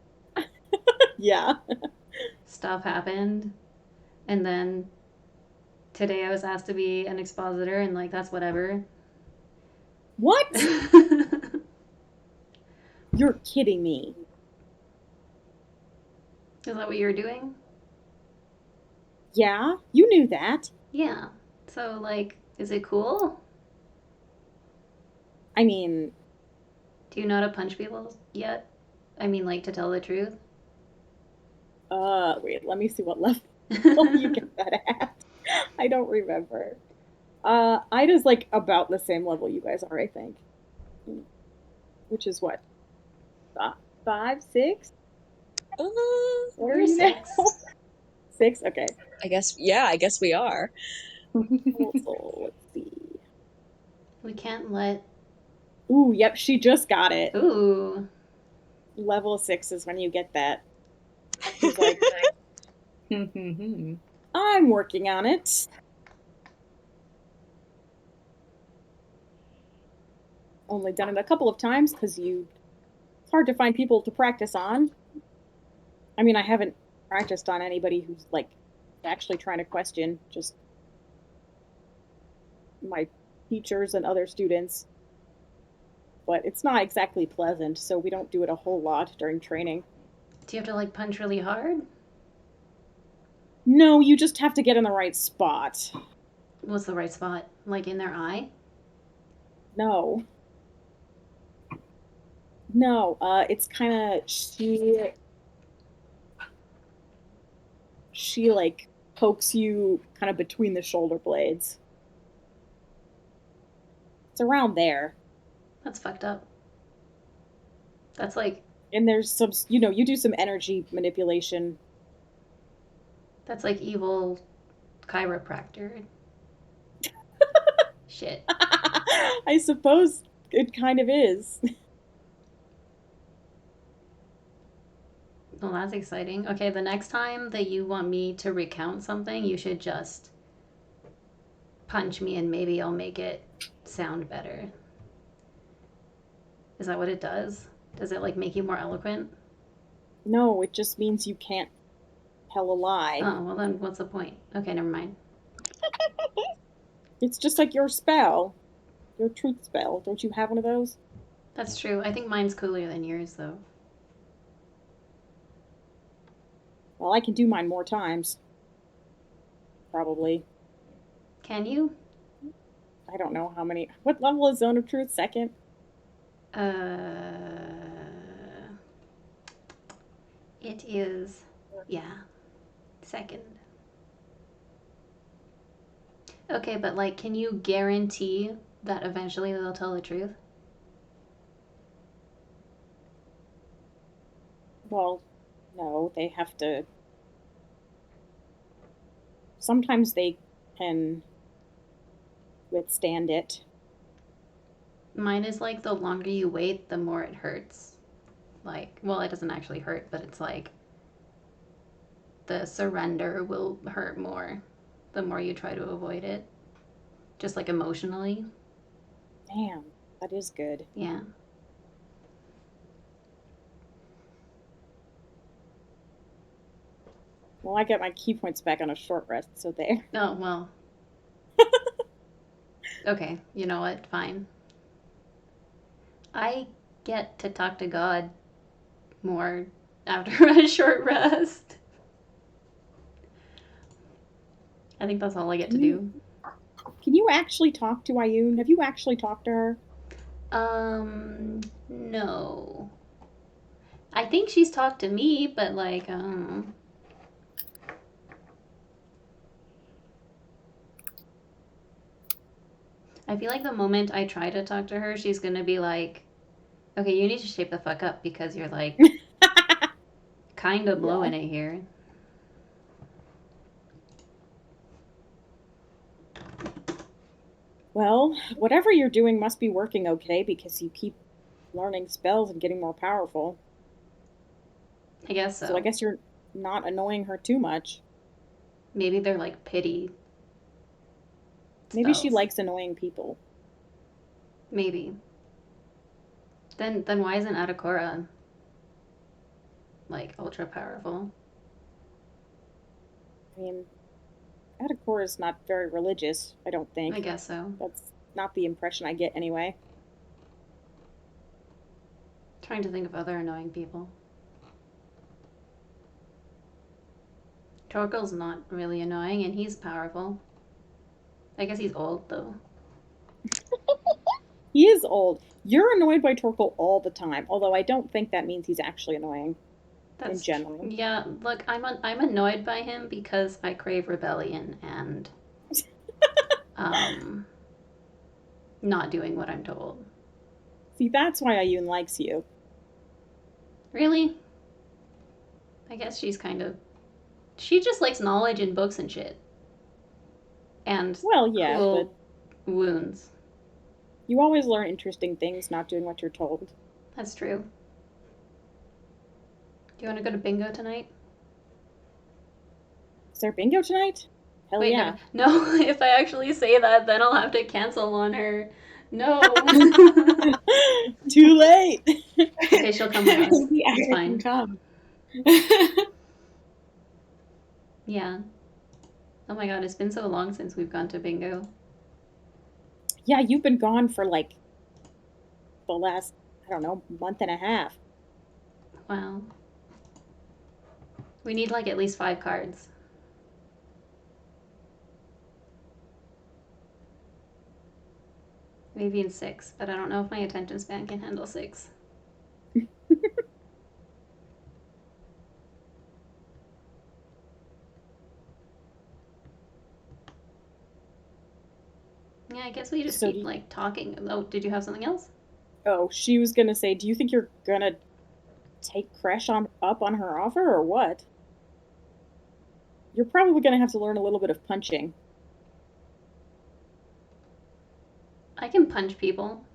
yeah. Stuff happened. And then today I was asked to be an expositor, and like, that's whatever. What? Is You're kidding me. that what you were doing? Yeah, you knew that. Yeah. So, like, is it cool? I mean, Do you know how to punch people yet? I mean, like, to tell the truth? wait, let me see what level you get that at. I don't remember. Ida's like about the same level you guys are, I think. Which is what? Uh, 5, 6? Uh, What are We're you now? six. 6? Okay. I guess we are. Also, let's see. We can't let Ooh, yep, she just got it. Ooh. Level 6 is when you get that. She's like, I'm working on it. Only done it a couple of times because it's hard to find people to practice on. I mean, I haven't practiced on anybody who's like actually trying to question, just my teachers and other students. But it's not exactly pleasant, so we don't do it a whole lot during training. Do you have to like punch really hard? No, you just have to get in the right spot. What's the right spot? Like in their eye? No. No, it's kind of she like pokes you kind of between the shoulder blades. It's around there. That's fucked up. That's like And there's some, you do some energy manipulation. evil chiropractor. Shit. I suppose it kind of is. Well, that's exciting. Okay, the next time that you want me to recount something, you should just punch me and maybe I'll make it sound better. Is that what it does? Does it like make you more eloquent? No, it just means you can't tell a lie. Oh, well then what's the point? Okay, never mind. It's just like your spell, your truth spell. Don't you have one of those? That's true. I think mine's cooler than yours though. Well, I can do mine more times. Probably. Can you? I don't know how many. What level is Zone of Truth? Second? Uh it is yeah, second. Okay, but like can you guarantee that eventually they'll tell the truth? Well, no, they have to. Sometimes they can withstand it. Mine is like the longer you wait, the more it hurts. Like, well, it doesn't actually hurt, but it's like the surrender will hurt more the more you try to avoid it. Just like emotionally. Damn, that is good. Yeah. Well, I get my key points back on a short rest, so there. Oh, well. Okay, you know what? Fine. I get to talk to God more after a short rest. I think that's all I get to Can you do. can you actually talk to Ayun? Have you actually talked to her? No. I think she's talked to me, but like, I feel like the moment I try to talk to her, she's gonna be like, okay, you need to shape the fuck up because you're like kind of Yeah. blowing it here. Well, whatever you're doing must be working okay because you keep learning spells and getting more powerful. I guess So I so. guess you're not annoying her too much. Maybe they're like pity Maybe she spells. likes annoying people. Maybe. Then why isn't Adakora like ultra powerful? I mean, Adakor is not very religious, I don't I think. guess so. That's not the impression I get anyway. Trying to think of other annoying people. Torkel's not really annoying and he's powerful. I guess he's old though. He is old. You're annoyed by Torkel all the time, although I don't think that means he's actually annoying in general. Yeah, look, I'm annoyed by him because I crave rebellion and um not doing what I'm told. See, that's why Ayun likes you. Really? I guess she's kind of she just likes knowledge and books and shit. And Well, yeah, but cool wounds. You always learn interesting things not doing what you're told. That's true. Do you want to go to bingo tonight? Is there bingo tonight? Hell Wait, yeah. no. If I actually say that, then I'll have to cancel on her. No. Too late. Okay, she'll come with us. Maybe It's Ira can fine. come. Yeah. Oh my god, it's been so long since we've gone to bingo. Yeah, you've been gone for like the last, I don't know, month and a half. Wow. We need like at least 5 cards. Maybe in 6, but I don't know if my attention span can handle 6. Yeah, I guess we just So keep like talking. Oh, did you have something else? oh, she was gonna say, do you think you're gonna take Crash up on her offer or what? You're probably gonna have to learn a little bit of punching. I can punch people.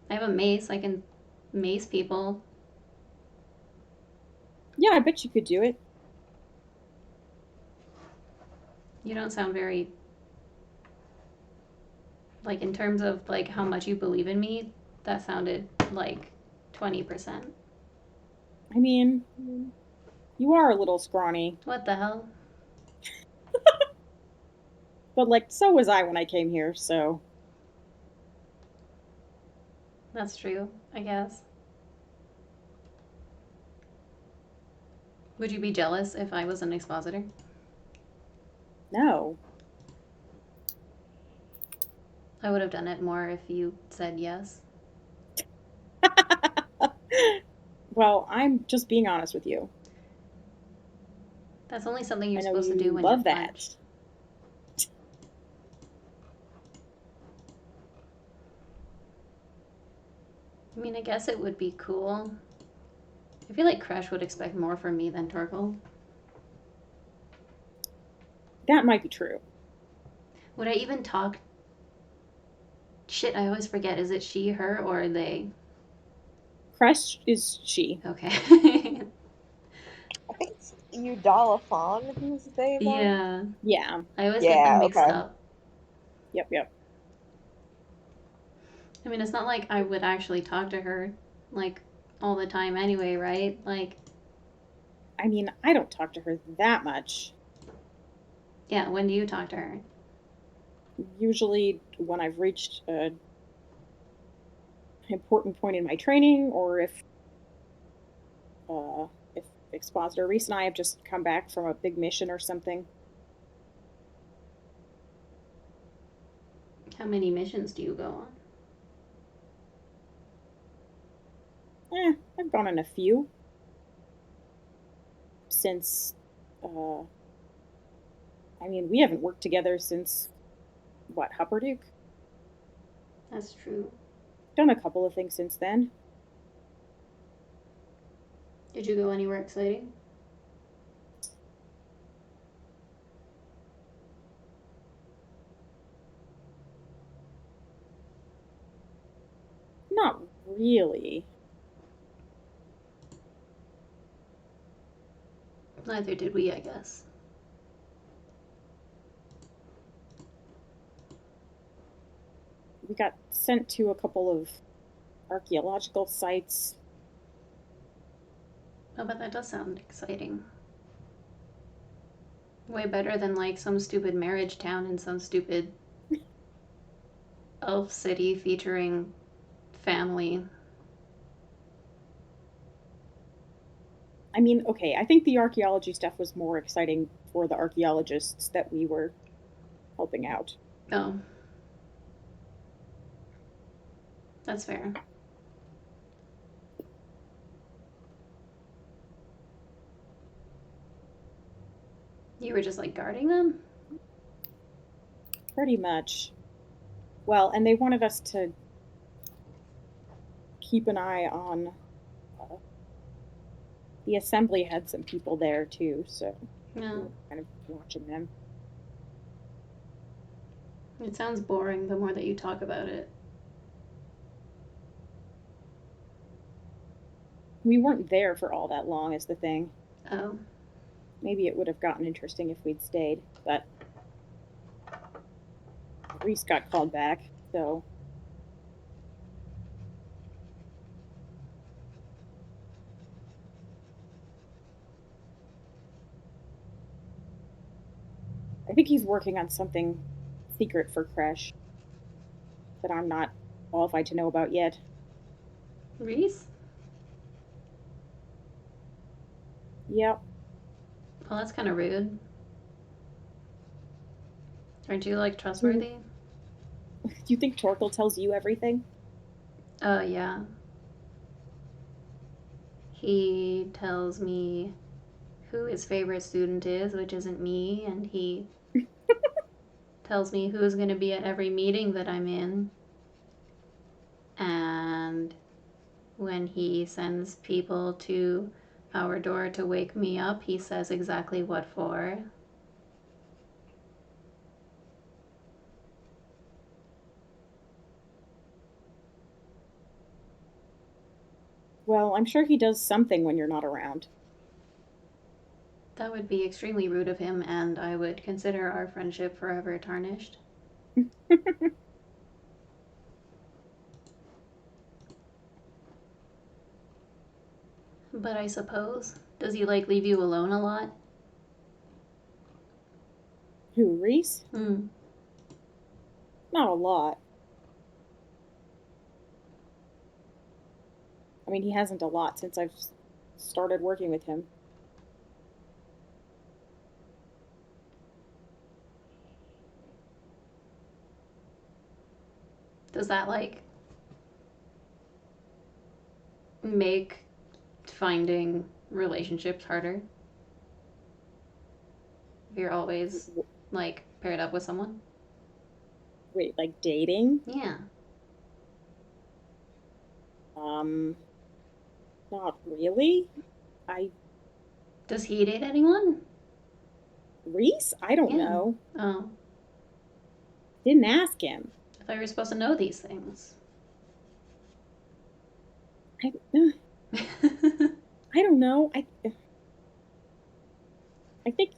I have a mace. I can mace people. Yeah, I bet you could do it. You don't sound very like in terms of like how much you believe in me. That sounded like 20%. I mean, you are a little scrawny, What the hell? but like, so was I when I came here, so. That's true, I guess. Would you be jealous if I was an expositor? No. I would have done it more if you said yes. Well, I'm just being honest with you. That's only something you're I know supposed to you do when love you're that. punched. I mean, I guess it would be cool. I feel like Crash would expect more from me than Torkel. That might be true. Would I even talk? Shit, I always forget. Is it she, her, or they? Crush is she. Okay. I think it's Udalafon who's they then. Yeah. Yeah. I always get them Yeah, mixed okay. up. Yep. I mean, it's not like I would actually talk to her, like, all the time anyway, right? Like, I mean, I don't talk to her that much. yeah, when do you talk to her? Usually when I've reached an important point in my training, or if Expositor Reese and I have just come back from a big mission or something. How many missions do you go on? I've gone on a few since. Uh, I mean, we haven't worked together since what, Hupperduke? That's true. Done a couple of things since then. Did you go anywhere exciting? Not really. Neither did we, I guess. We got sent to a couple of archaeological sites. Oh, but that does sound exciting. Way better than like some stupid marriage town in some stupid elf city featuring family. I mean, okay, I think the archaeology stuff was more exciting for the archaeologists that we were helping out. Oh. That's fair. You were just like guarding them? Pretty much. Well, and they wanted us to keep an eye on. The assembly had some people there too, so we No. were kind of watching them. It sounds boring the more that you talk about it. We weren't there for all that long is the thing. Oh. Maybe it would have gotten interesting if we'd stayed, but Reese got called back, so I think he's working on something secret for Crash that I'm not qualified to know about yet. Reese? Yep. Well, that's kind of rude. Aren't you, like, Do trustworthy? you think Torkel tells you everything? Oh, yeah. He tells me who his favorite student is, which isn't me, and he tells me who's going to be at every meeting that I'm in. And when he sends people to our door to wake me up, he says exactly what for. Well, I'm sure he does something when you're not around. That would be extremely rude of him, and I would consider our friendship forever tarnished. But I suppose. Does he, like, leave you alone a lot? Who, Reese? Hmm. Not a lot. I mean, he hasn't a lot since I've started working with him. Does that, like, make finding relationships harder? If you're always, like, paired up with someone? Wait, like dating? Yeah. Um, Not really. I Does he date anyone? Reese? I don't Yeah. know. Oh. Didn't ask him. I thought you were supposed to know these things. I, I don't know. I think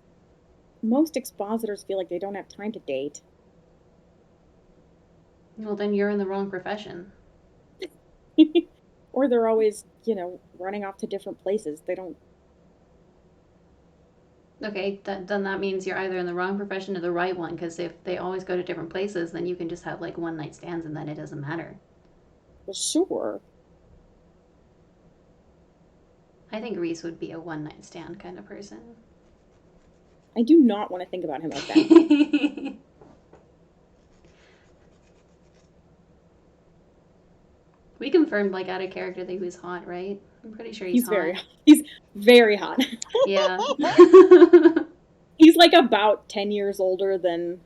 most expositors feel like they don't have time to date. Well, then you're in the wrong profession. Or they're always, running off to different places. They don't. Okay, then that means you're either in the wrong profession or the right one, because if they always go to different places, then you can just have, like, one night stands and then it doesn't matter. Well, sure. I think Reese would be a one night stand kind of person. I do not want to think about him like that. We confirmed, like, out of character that he was hot, right? I'm pretty sure he's hot. He's very hot. Yeah. He's like about 10 years older than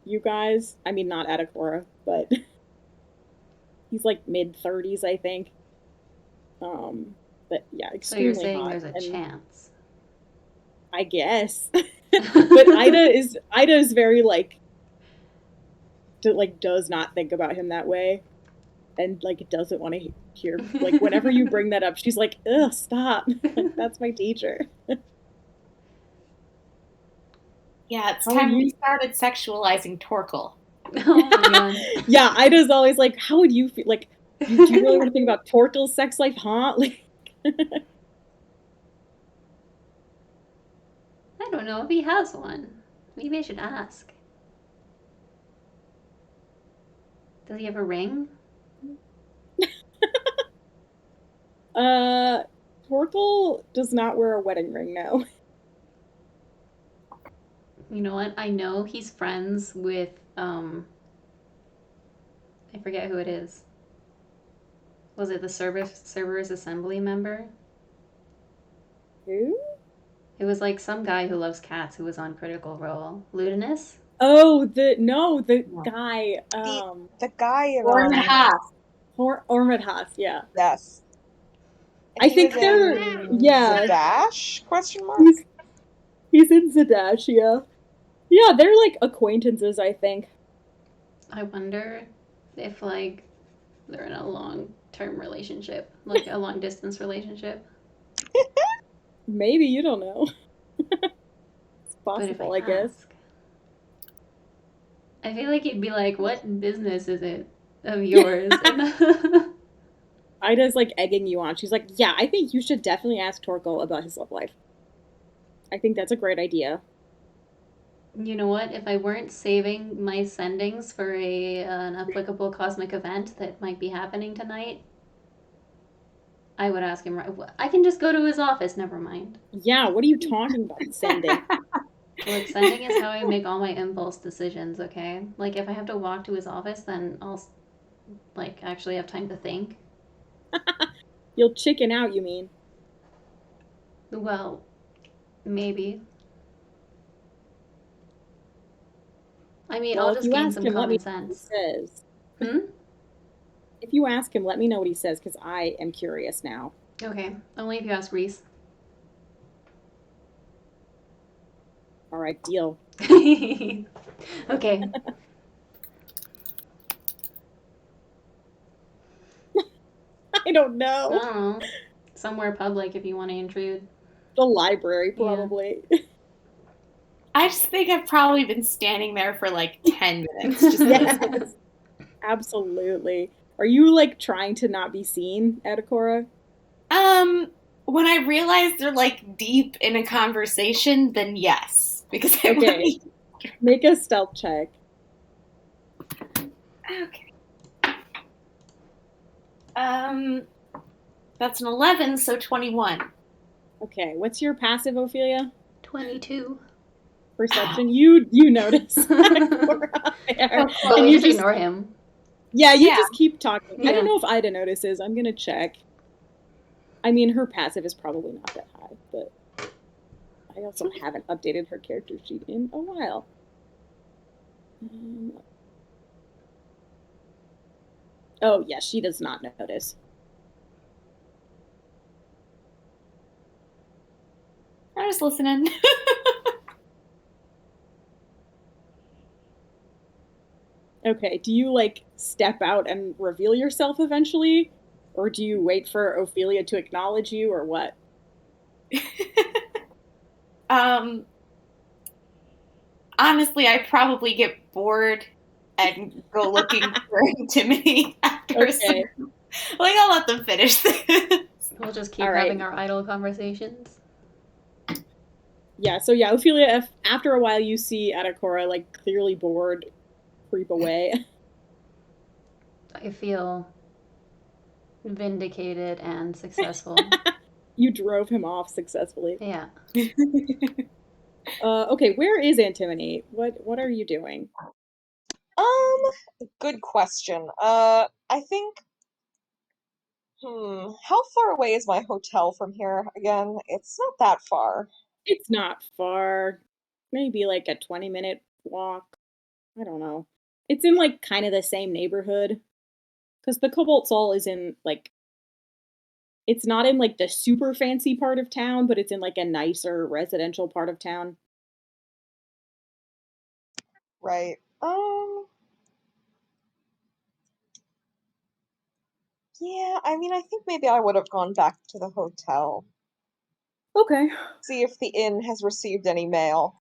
you guys. I mean, not Adakora, but he's like mid-30s, I think. But yeah, So you're extremely saying hot. there's a And chance. I guess. But Ida is very like does not think about him that way, and like doesn't want to hear, like, whenever you bring that up, she's like, ugh, stop. Like, that's my teacher. Yeah, it's How time would we you- started sexualizing Torkel. Oh my god. Yeah, Ida's always like, how would you feel? Like, do you really want to think about Torkel's sex life, huh? Like, I don't know if he has one. Maybe I should ask. Does he have a ring? Torkel does not wear a wedding ring now. You know what? I know he's friends with, I forget who it is. Was it the Cerberus Assembly member? Who? It was like some guy who loves cats who was on Critical Role. Ludinus? Oh, the guy, The guy in Ormond Haas. Ormond Haas, yeah. Yes. I He think was they're, in yeah. Zadash? Question mark. He's in Zadash, yeah. Yeah, they're like acquaintances, I think. I wonder if, like, they're in a long term relationship, like a long distance relationship. Maybe, you don't know. It's But if I possible, I guess. ask, I feel like you'd be like, "What business is it of yours?" And Ida's like egging you on. She's like, yeah, I think you should definitely ask Torkel about his love life. I think that's a great idea. you know what? If I weren't saving my sendings for an applicable cosmic event that might be happening tonight, I would ask him. I can just go to his office. Never mind. Yeah, what are you talking about sending? Look, sending is how I make all my impulse decisions. Okay, like if I have to walk to his office, then I'll like actually have time to think. You'll chicken out, you mean? Well, maybe. I mean, Well, I'll if just you gain ask some him, let me common know what he sense. says. Hmm? If you ask him, let me know what he says, because I am curious now. Okay, only if you ask Reese. All right, deal. Okay. I don't I know. don't know. Somewhere public if you want to intrude. The library, Yeah. probably. I just think I've probably been standing there for like 10 minutes. Just Yes, absolutely. Are you like trying to not be seen, Adakora? um, when I realize they're like deep in a conversation, then yes, because I want Okay, make a stealth check. Okay. Um, that's an 11, so 21. Okay, what's your passive, Ophelia? 22. Perception. You notice Adakora there, So But and we close. you just just ignore him. you Yeah. just keep talking. I don't Yeah. know if Ida notices. I'm gonna check. I mean, her passive is probably not that high, but I also haven't updated her character sheet in a while. Oh, yeah, she does not notice. I'm just listening. Okay, do you like step out and reveal yourself eventually? Or do you wait for Ophelia to acknowledge you, or what? um, honestly, I probably get bored and go looking for intimidate after a Okay, certain. Like, I'll let them finish this. We'll just all keep right. having our idle conversations. Yeah, so yeah, Ophelia, if after a while you see Adakora like clearly bored creep away. I feel vindicated and successful. You drove him off successfully. Yeah. Okay, where is Antimony? What are you doing? Good question. I think. How far away is my hotel from here again? It's not that far. It's not far. Maybe like a 20-minute walk. I don't know. It's in like kind of the same neighborhood. Because the Cobalt Soul is in like it's not in like the super fancy part of town, but it's in like a nicer residential part of town. Right. Yeah, I mean, I think maybe I would have gone back to the hotel. Okay. See if the inn has received any mail.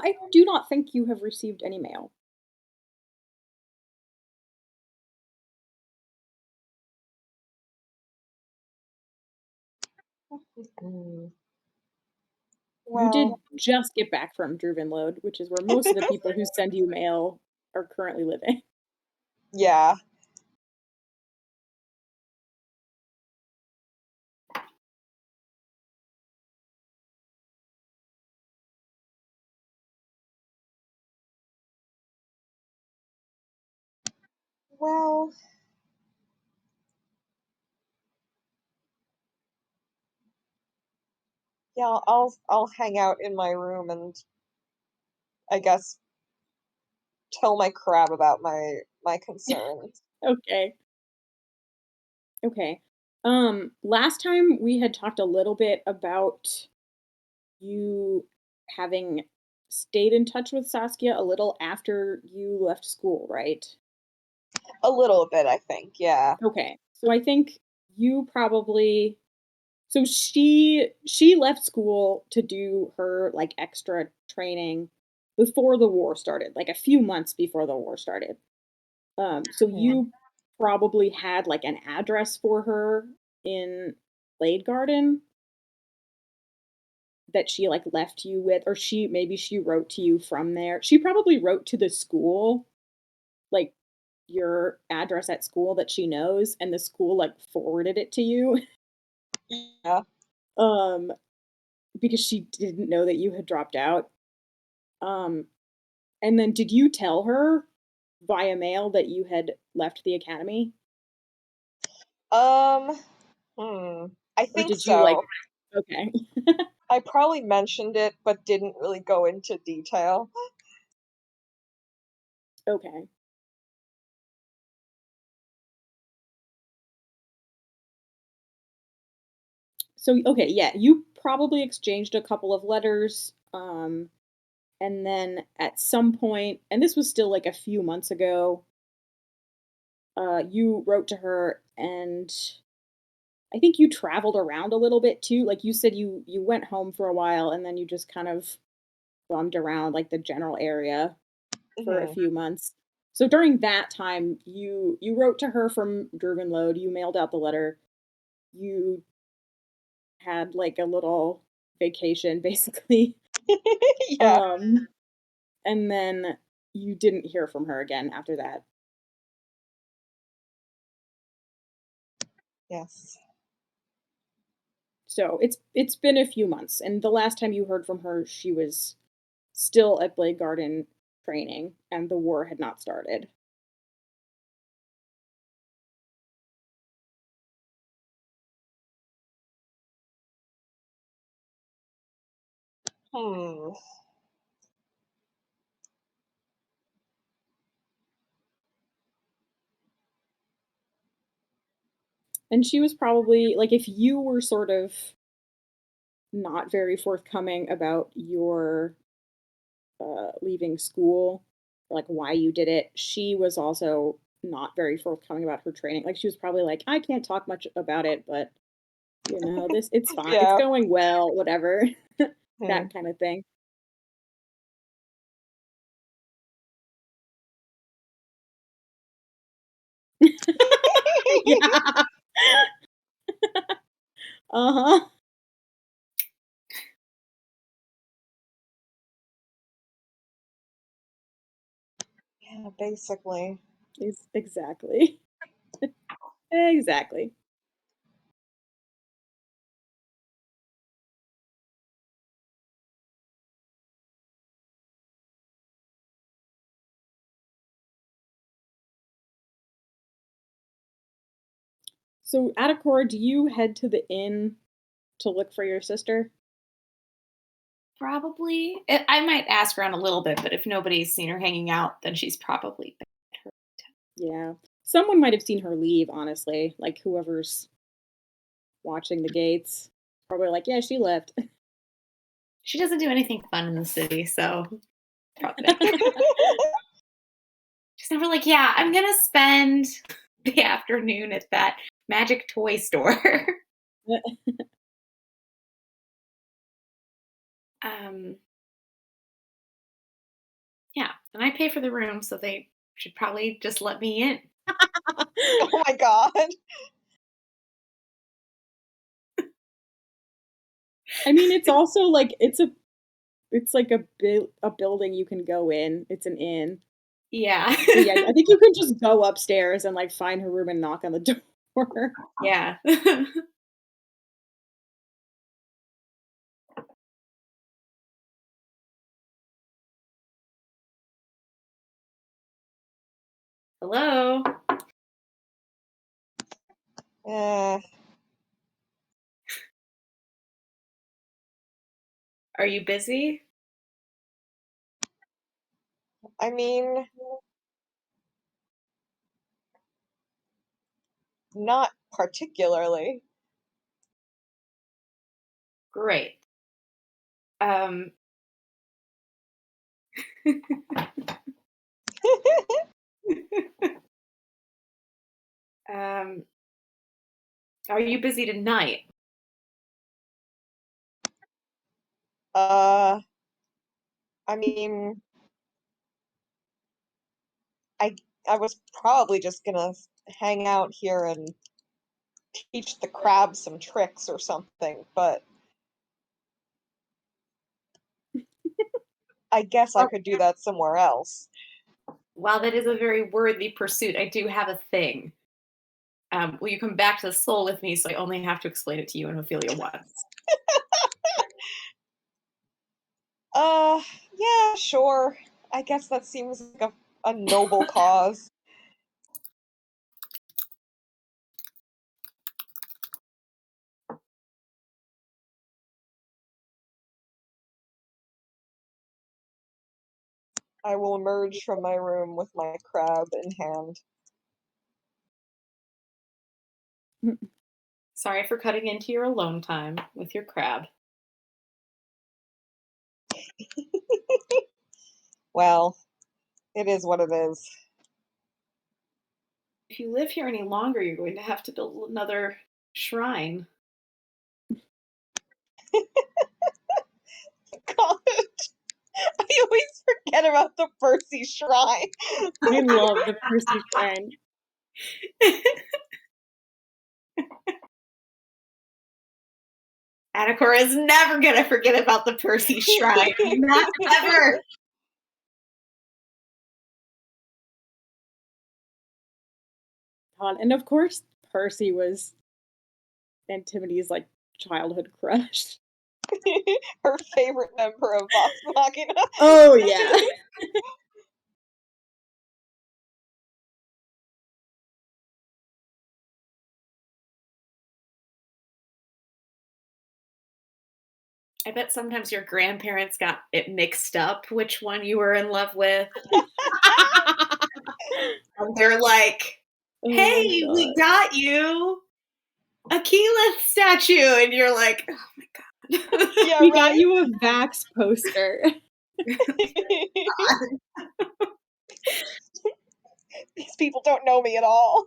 I do not think you have received any mail. Hmm. You did Well, just get back from Druvenlode, which is where most of the people who send you mail are currently living. yeah. Well, yeah, I'll hang out in my room and I guess tell my crab about my concerns. Okay. Okay. Last time we had talked a little bit about you having stayed in touch with Saskia a little after you left school, right? A little bit, I think, yeah. Okay. So I think you probably so she left school to do her like extra training before the war started, like a few months before the war started. So Hmm. you probably had like an address for her in Blade Garden that she like left you with, or she wrote to you from there. She probably wrote to the school, like your address at school that she knows, and the school like forwarded it to you. Yeah. Um, because she didn't know that you had dropped out. Um, and then did you tell her via mail that you had left the academy? Um, hmm. I Or think did you like so. okay. I probably mentioned it, but didn't really go into detail. Okay. So okay, yeah, you probably exchanged a couple of letters, and then at some point, and this was still like a few months ago, you wrote to her, and I think you traveled around a little bit too. Like you said, you went home for a while, and then you just kind of bummed around like the general area for a Hmm. few months. So during that time, you wrote to her from Durbanload. You mailed out the letter. You had like a little vacation, basically. Yeah. Um, and then you didn't hear from her again after that. Yes. So it's been a few months, and the last time you heard from her, she was still at Blade Garden training, and the war had not started. Hmm. And she was probably like, if you were sort of not very forthcoming about your leaving school, like why you did it, she was also not very forthcoming about her training. Like she was probably like, I can't talk much about it, but this it's fine. It's Yeah. going well, whatever. Hmm. That kind of thing. Yeah. Uh-huh. Yeah, basically. Exactly. Exactly. So, Atacor, do you head to the inn to look for your sister? Probably. I might ask around a little bit, but if nobody's seen her hanging out, then she's probably been at her. Yeah. Someone might have seen her leave, honestly. Like whoever's watching the gates. Probably like, yeah, she left. She doesn't do anything fun in the city, so probably not. She's never like, yeah, I'm gonna spend the afternoon at that magic toy store. um, yeah, and I pay for the room, so they should probably just let me in. Oh my god. I mean, it's also like it's like a building you can go in. It's an inn. Yeah. So yeah, I think you can just go upstairs and like find her room and knock on the door. Yeah. Hello. Eh, Are you busy? I mean, not particularly. Great. Um, Are you busy tonight? I mean, I I was probably just gonna hang out here and teach the crab some tricks or something, but I guess I could do that somewhere else. While that is a very worthy pursuit, I do have a thing. Will you come back to the soul with me so I only have to explain it to you and Ophelia once? Yeah, sure. I guess that seems like a noble cause. I will emerge from my room with my crab in hand. Sorry for cutting into your alone time with your crab. Well, it is what it is. If you live here any longer, you're going to have to build another shrine. God, I always forget about the Percy Shrine. I love the Percy Shrine. Anacora is never going to forget about the Percy Shrine. Not ever. God, and of course, Percy was Antimity's like childhood crush. Her favorite member of Vox Machina. Oh yeah. I bet sometimes your grandparents got it mixed up which one you were in love with. And they're like, hey, Oh we god. got you a Keyleth statue. And you're like, oh my God. Yeah, We right? got you a Vax poster. These people don't know me at all.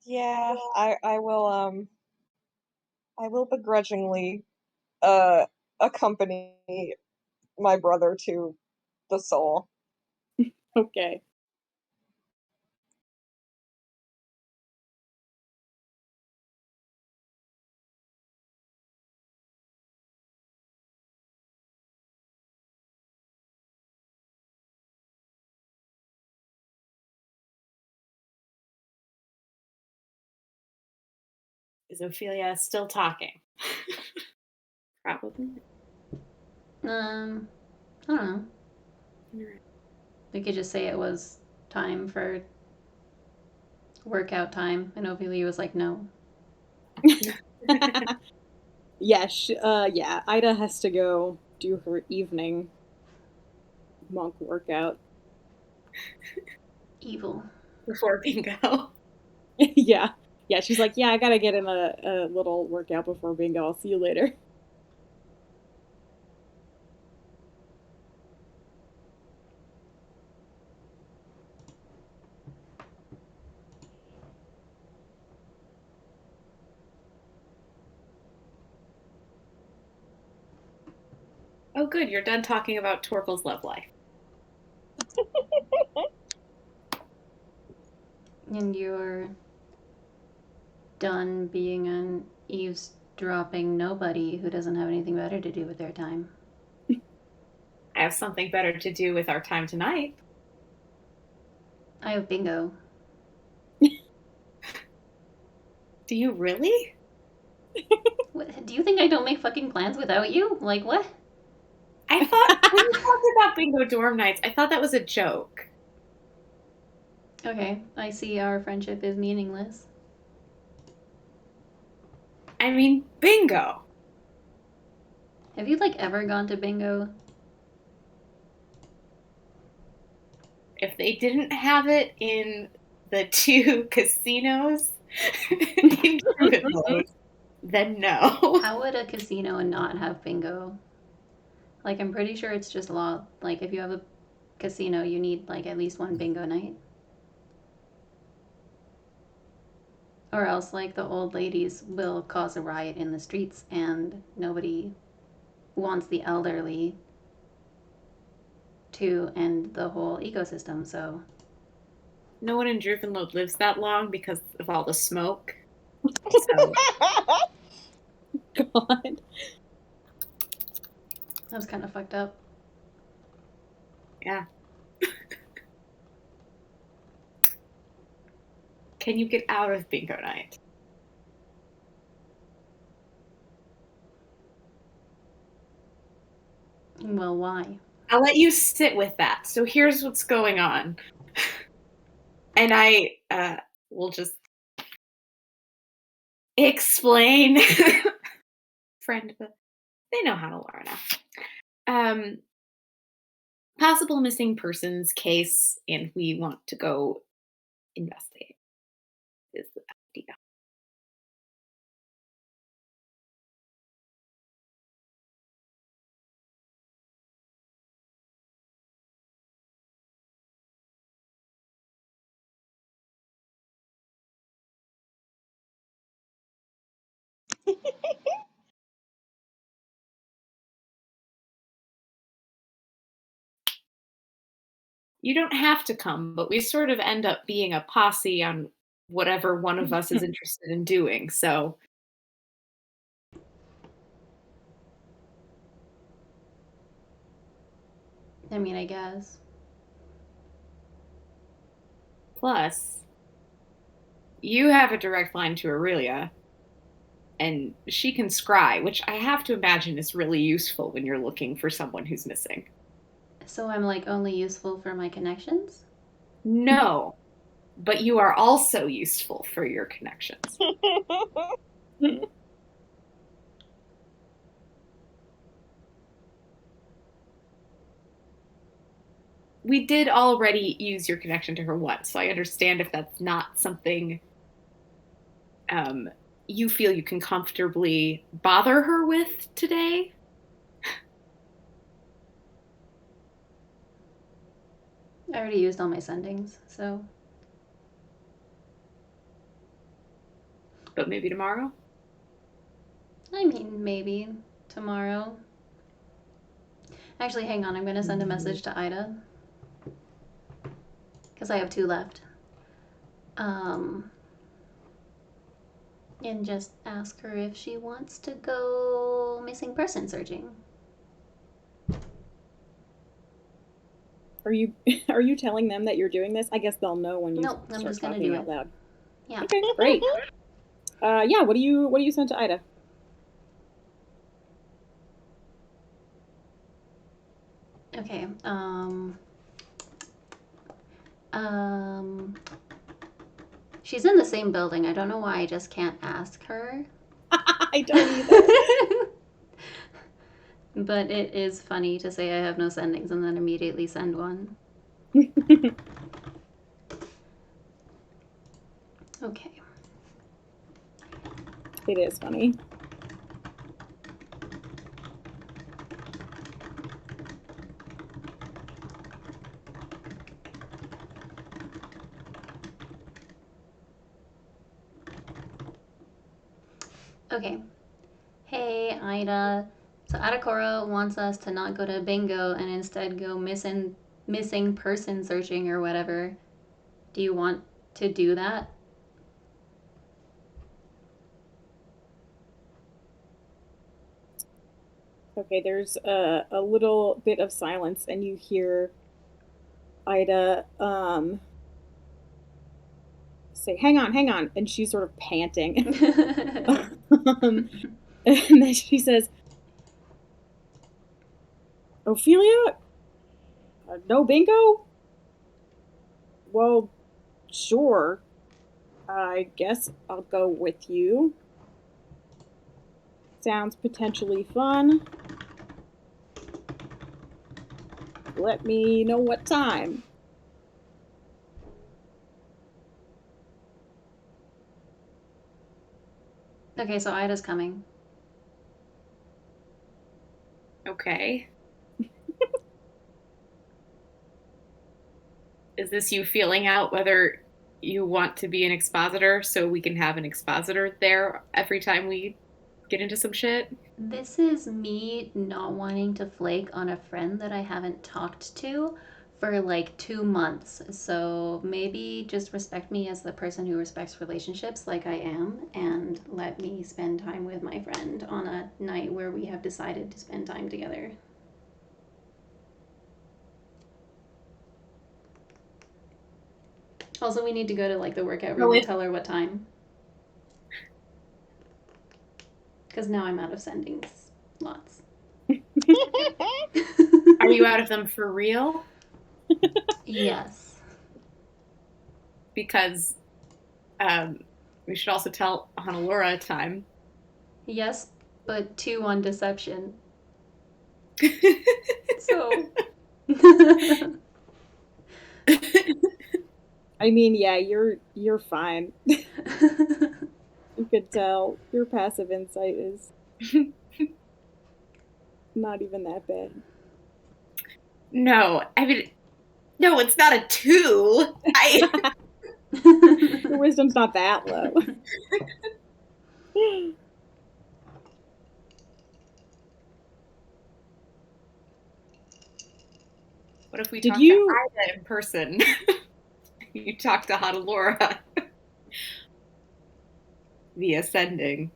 Yeah, I will begrudgingly accompany my brother to the soul. Okay. Is Ophelia still talking? Probably. I don't know. We could just say it was time for workout time, and Ophelia was like, no. Yeah, Ida has to go do her evening monk workout. Evil. Before bingo. Yeah. Yeah, she's like, yeah, I gotta get in a little workout before bingo. I'll see you later. Oh, good. You're done talking about Torkel's love life. And you're done being an eavesdropping nobody who doesn't have anything better to do with their time. I have something better to do with our time tonight. I have bingo. Do you really? What, do you think I don't make fucking plans without you? Like, what? I thought when you talked about bingo dorm nights, I thought that was a joke. Okay, I see our friendship is meaningless. I mean, bingo. Have you, like, ever gone to bingo? If they didn't have it in the two casinos in Druid Mode, then no. How would a casino not have bingo? Like, I'm pretty sure it's just law. Like, if you have a casino, you need, like, at least one bingo night. Or else, like, the old ladies will cause a riot in the streets, and nobody wants the elderly to end the whole ecosystem, so. No one in Drivenload lives that long because of all the smoke. So God. That was kind of fucked up. yeah. Can you get out of bingo night? Well, why? I'll let you sit with that. So here's what's going on. And I will just explain. Friend, but they know how to learn. Possible missing persons case, and we want to go investigate. Is the idea. You don't have to come, but we sort of end up being a posse on whatever one of us is interested in doing. So I mean, I guess. plus, you have a direct line to Aurelia, and she can scry, which I have to imagine is really useful when you're looking for someone who's missing. So I'm, like, only useful for my connections? No, but you are also useful for your connections. We did already use your connection to her once, so I understand if that's not something you feel you can comfortably bother her with today. I already used all my sendings, so. But maybe tomorrow? I mean, maybe tomorrow. Actually, hang on. I'm going to send a message to Ida. Because I have 2 left. And just ask her if she wants to go missing person searching. Are you are you telling them that you're doing this? I guess they'll know when you Nope, I'm start just gonna talking do out it. loud. Yeah. Okay, great. Yeah, what do you send to Ida? Okay. She's in the same building. I don't know why I just can't ask her. I don't either. But it is funny to say I have no sendings and then immediately send one. Okay. It is funny. Okay. Hey, Ida. So Adakora wants us to not go to bingo and instead go missing person searching or whatever. Do you want to do that? Okay, there's a little bit of silence, and you hear Ida say, hang on," and she's sort of panting. And then she says, Ophelia? No bingo? Well, sure. I guess I'll go with you. Sounds potentially fun. Let me know what time. Okay, so Ida's coming. Okay. Is this you feeling out whether you want to be an expositor so we can have an expositor there every time we get into some shit? This is me not wanting to flake on a friend that I haven't talked to for like 2 months. So maybe just respect me as the person who respects relationships like I am and let me spend time with my friend on a night where we have decided to spend time together. Also, we need to go to like the workout room and tell her what time. Because now I'm out of sending slots. Are you out of them for real? Yes. Because we should also tell Honolulu time. Yes, but 2 on deception. So. I mean, yeah, you're fine. You could tell your passive insight is not even that bad. No, I mean, no, it's not a 2. Your wisdom's not that low. What if we Did talk you- to Ida in person? You talk to Honolulu via sending.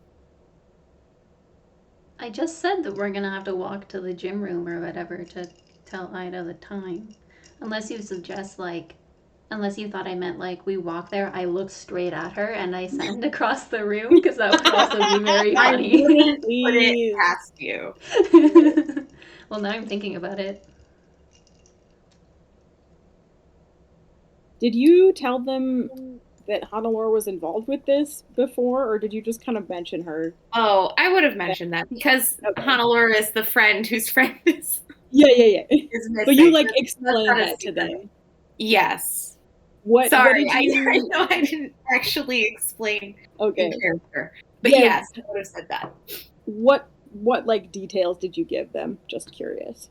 I just said that we're gonna have to walk to the gym room or whatever to tell Ida the time. Unless you suggest, like, unless you thought I meant, like, we walk there, I look straight at her, and I send across the room, because that would also be very I funny. wouldn't put it Please. past you. Well, now I'm thinking about it. Did you tell them that Honolulu was involved with this before, or did you just kind of mention her? Oh, I would have mentioned that because Okay. Honolulu is the friend whose friend is Yeah. missing. But you like That's explained not a that to secret. them. Yes. What Sorry, did you I know I didn't actually explain Okay. in character. But Yeah. yes, I would have said that. What like details did you give them? Just curious.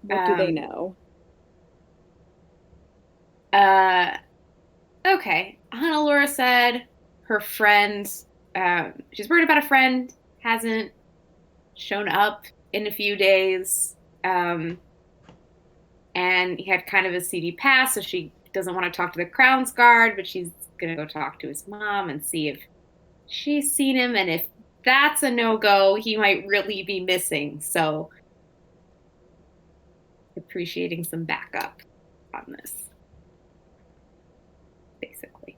What do they know? Okay. Honolulu said her friend, she's worried about a friend, hasn't shown up in a few days. And he had kind of a seedy past, so she doesn't want to talk to the Crown's Guard, but she's going to go talk to his mom and see if she's seen him. And if that's a no-go, he might really be missing. So appreciating some backup on this, basically.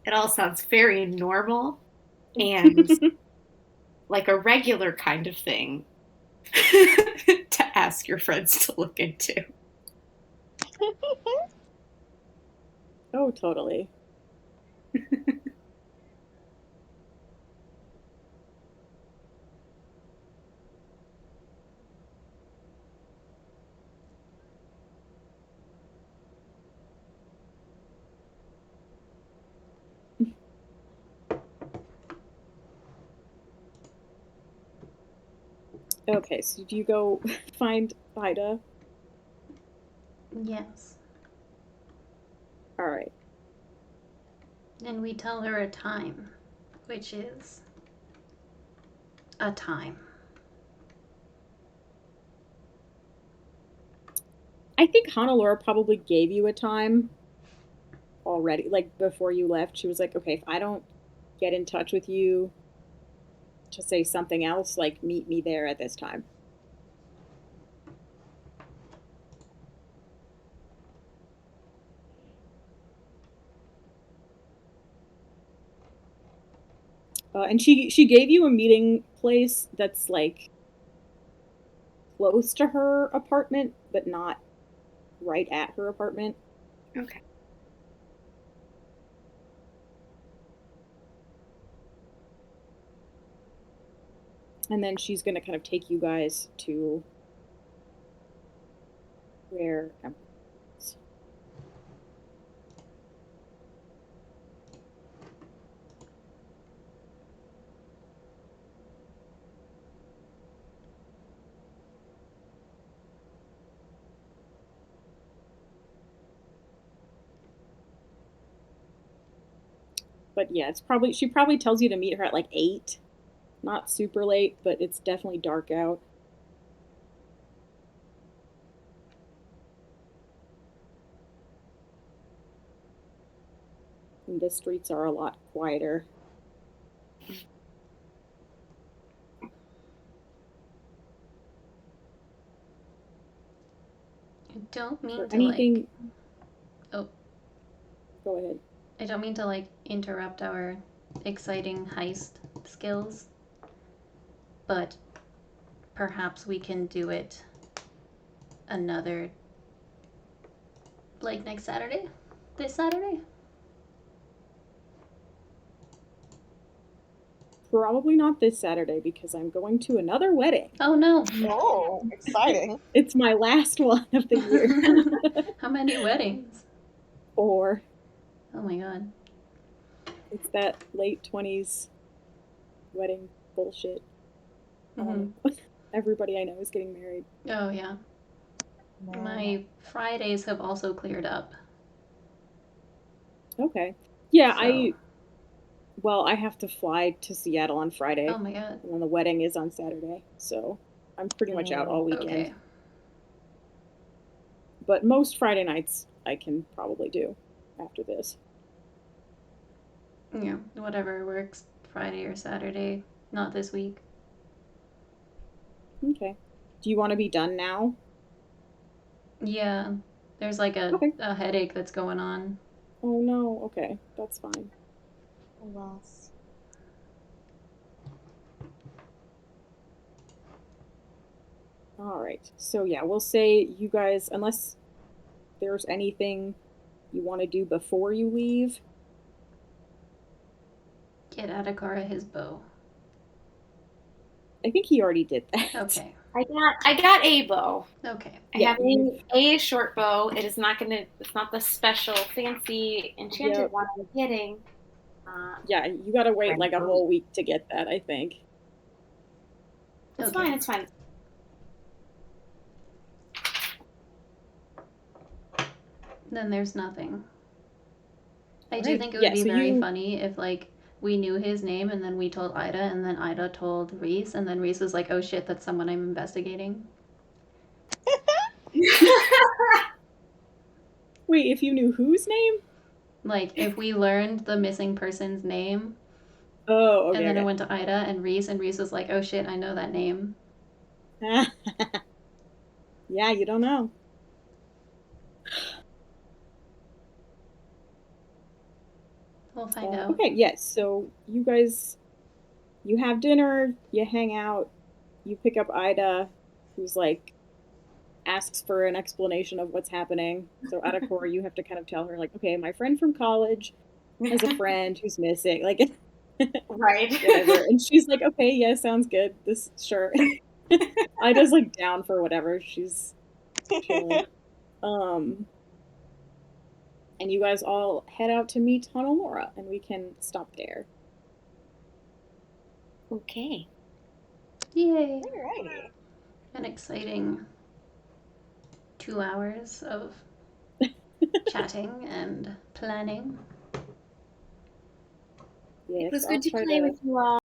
It all sounds very normal and like a regular kind of thing to ask your friends to look into. Oh, totally. Okay, so do you go find Ida? Yes. All right. And we tell her a time, which is a time. I think Honolulu probably gave you a time already. Like before you left, she was like, "Okay, if I don't get in touch with you to say something else, like meet me there at this time." And she gave you a meeting place that's like close to her apartment, but not right at her apartment. Okay. And then she's gonna kind of take you guys to where am I? But yeah, she probably tells you to meet her at like 8. Not super late, but it's definitely dark out. And the streets are a lot quieter. I don't mean For to anything, oh, go ahead. I don't mean to like interrupt our exciting heist skills, but perhaps we can do it another, like next Saturday? This Saturday? Probably not this Saturday because I'm going to another wedding. Oh no. Oh, exciting. It's my last one of the year. How many weddings? 4. Oh my god. It's that late 20s wedding bullshit. Everybody I know is getting married. Oh yeah. My Fridays have also cleared up. Okay. Yeah, So. I have to fly to Seattle on Friday. Oh my god. And then the wedding is on Saturday. So I'm pretty much out all weekend. Okay. But most Friday nights I can probably do after this. Yeah, whatever works. Friday or Saturday. Not this week. Okay. Do you want to be done now? Yeah. There's like a Okay. headache that's going on. Oh no. Okay. That's fine. Alas. All right. So yeah, we'll say you guys, unless there's anything you want to do before you leave. Get Adakara his bow. I think he already did that. Okay. I got a bow. Okay. I Yeah. have a short bow. It's not the special fancy enchanted Yep. one I'm getting. Yeah, you gotta wait like a whole week to get that, I think. It's Okay. fine, it's fine. Then there's nothing. I do Right. think it would be so very funny if like we knew his name and then we told Ida and then Ida told Reese and then Reese was like, oh shit, that's someone I'm investigating. Wait, if you knew whose name? Like if we learned the missing person's name. Oh, okay. And then it went to Ida and Reese was like, oh shit, I know that name. Yeah, you don't know. We'll find out. Okay, yes. So you guys, you have dinner, you hang out, you pick up Ida, who's like asks for an explanation of what's happening. So Adakora, you have to kind of tell her like, okay, my friend from college has a friend who's missing, like, right? Whatever. And she's like, okay, yeah, sounds good. This sure. Ida's like down for whatever. She's chilling. And you guys all head out to meet Honolora, and we can stop there. Okay. Yay. Alrighty. An exciting 2 hours of chatting and planning. Yes, It was I'll good to try play with you all.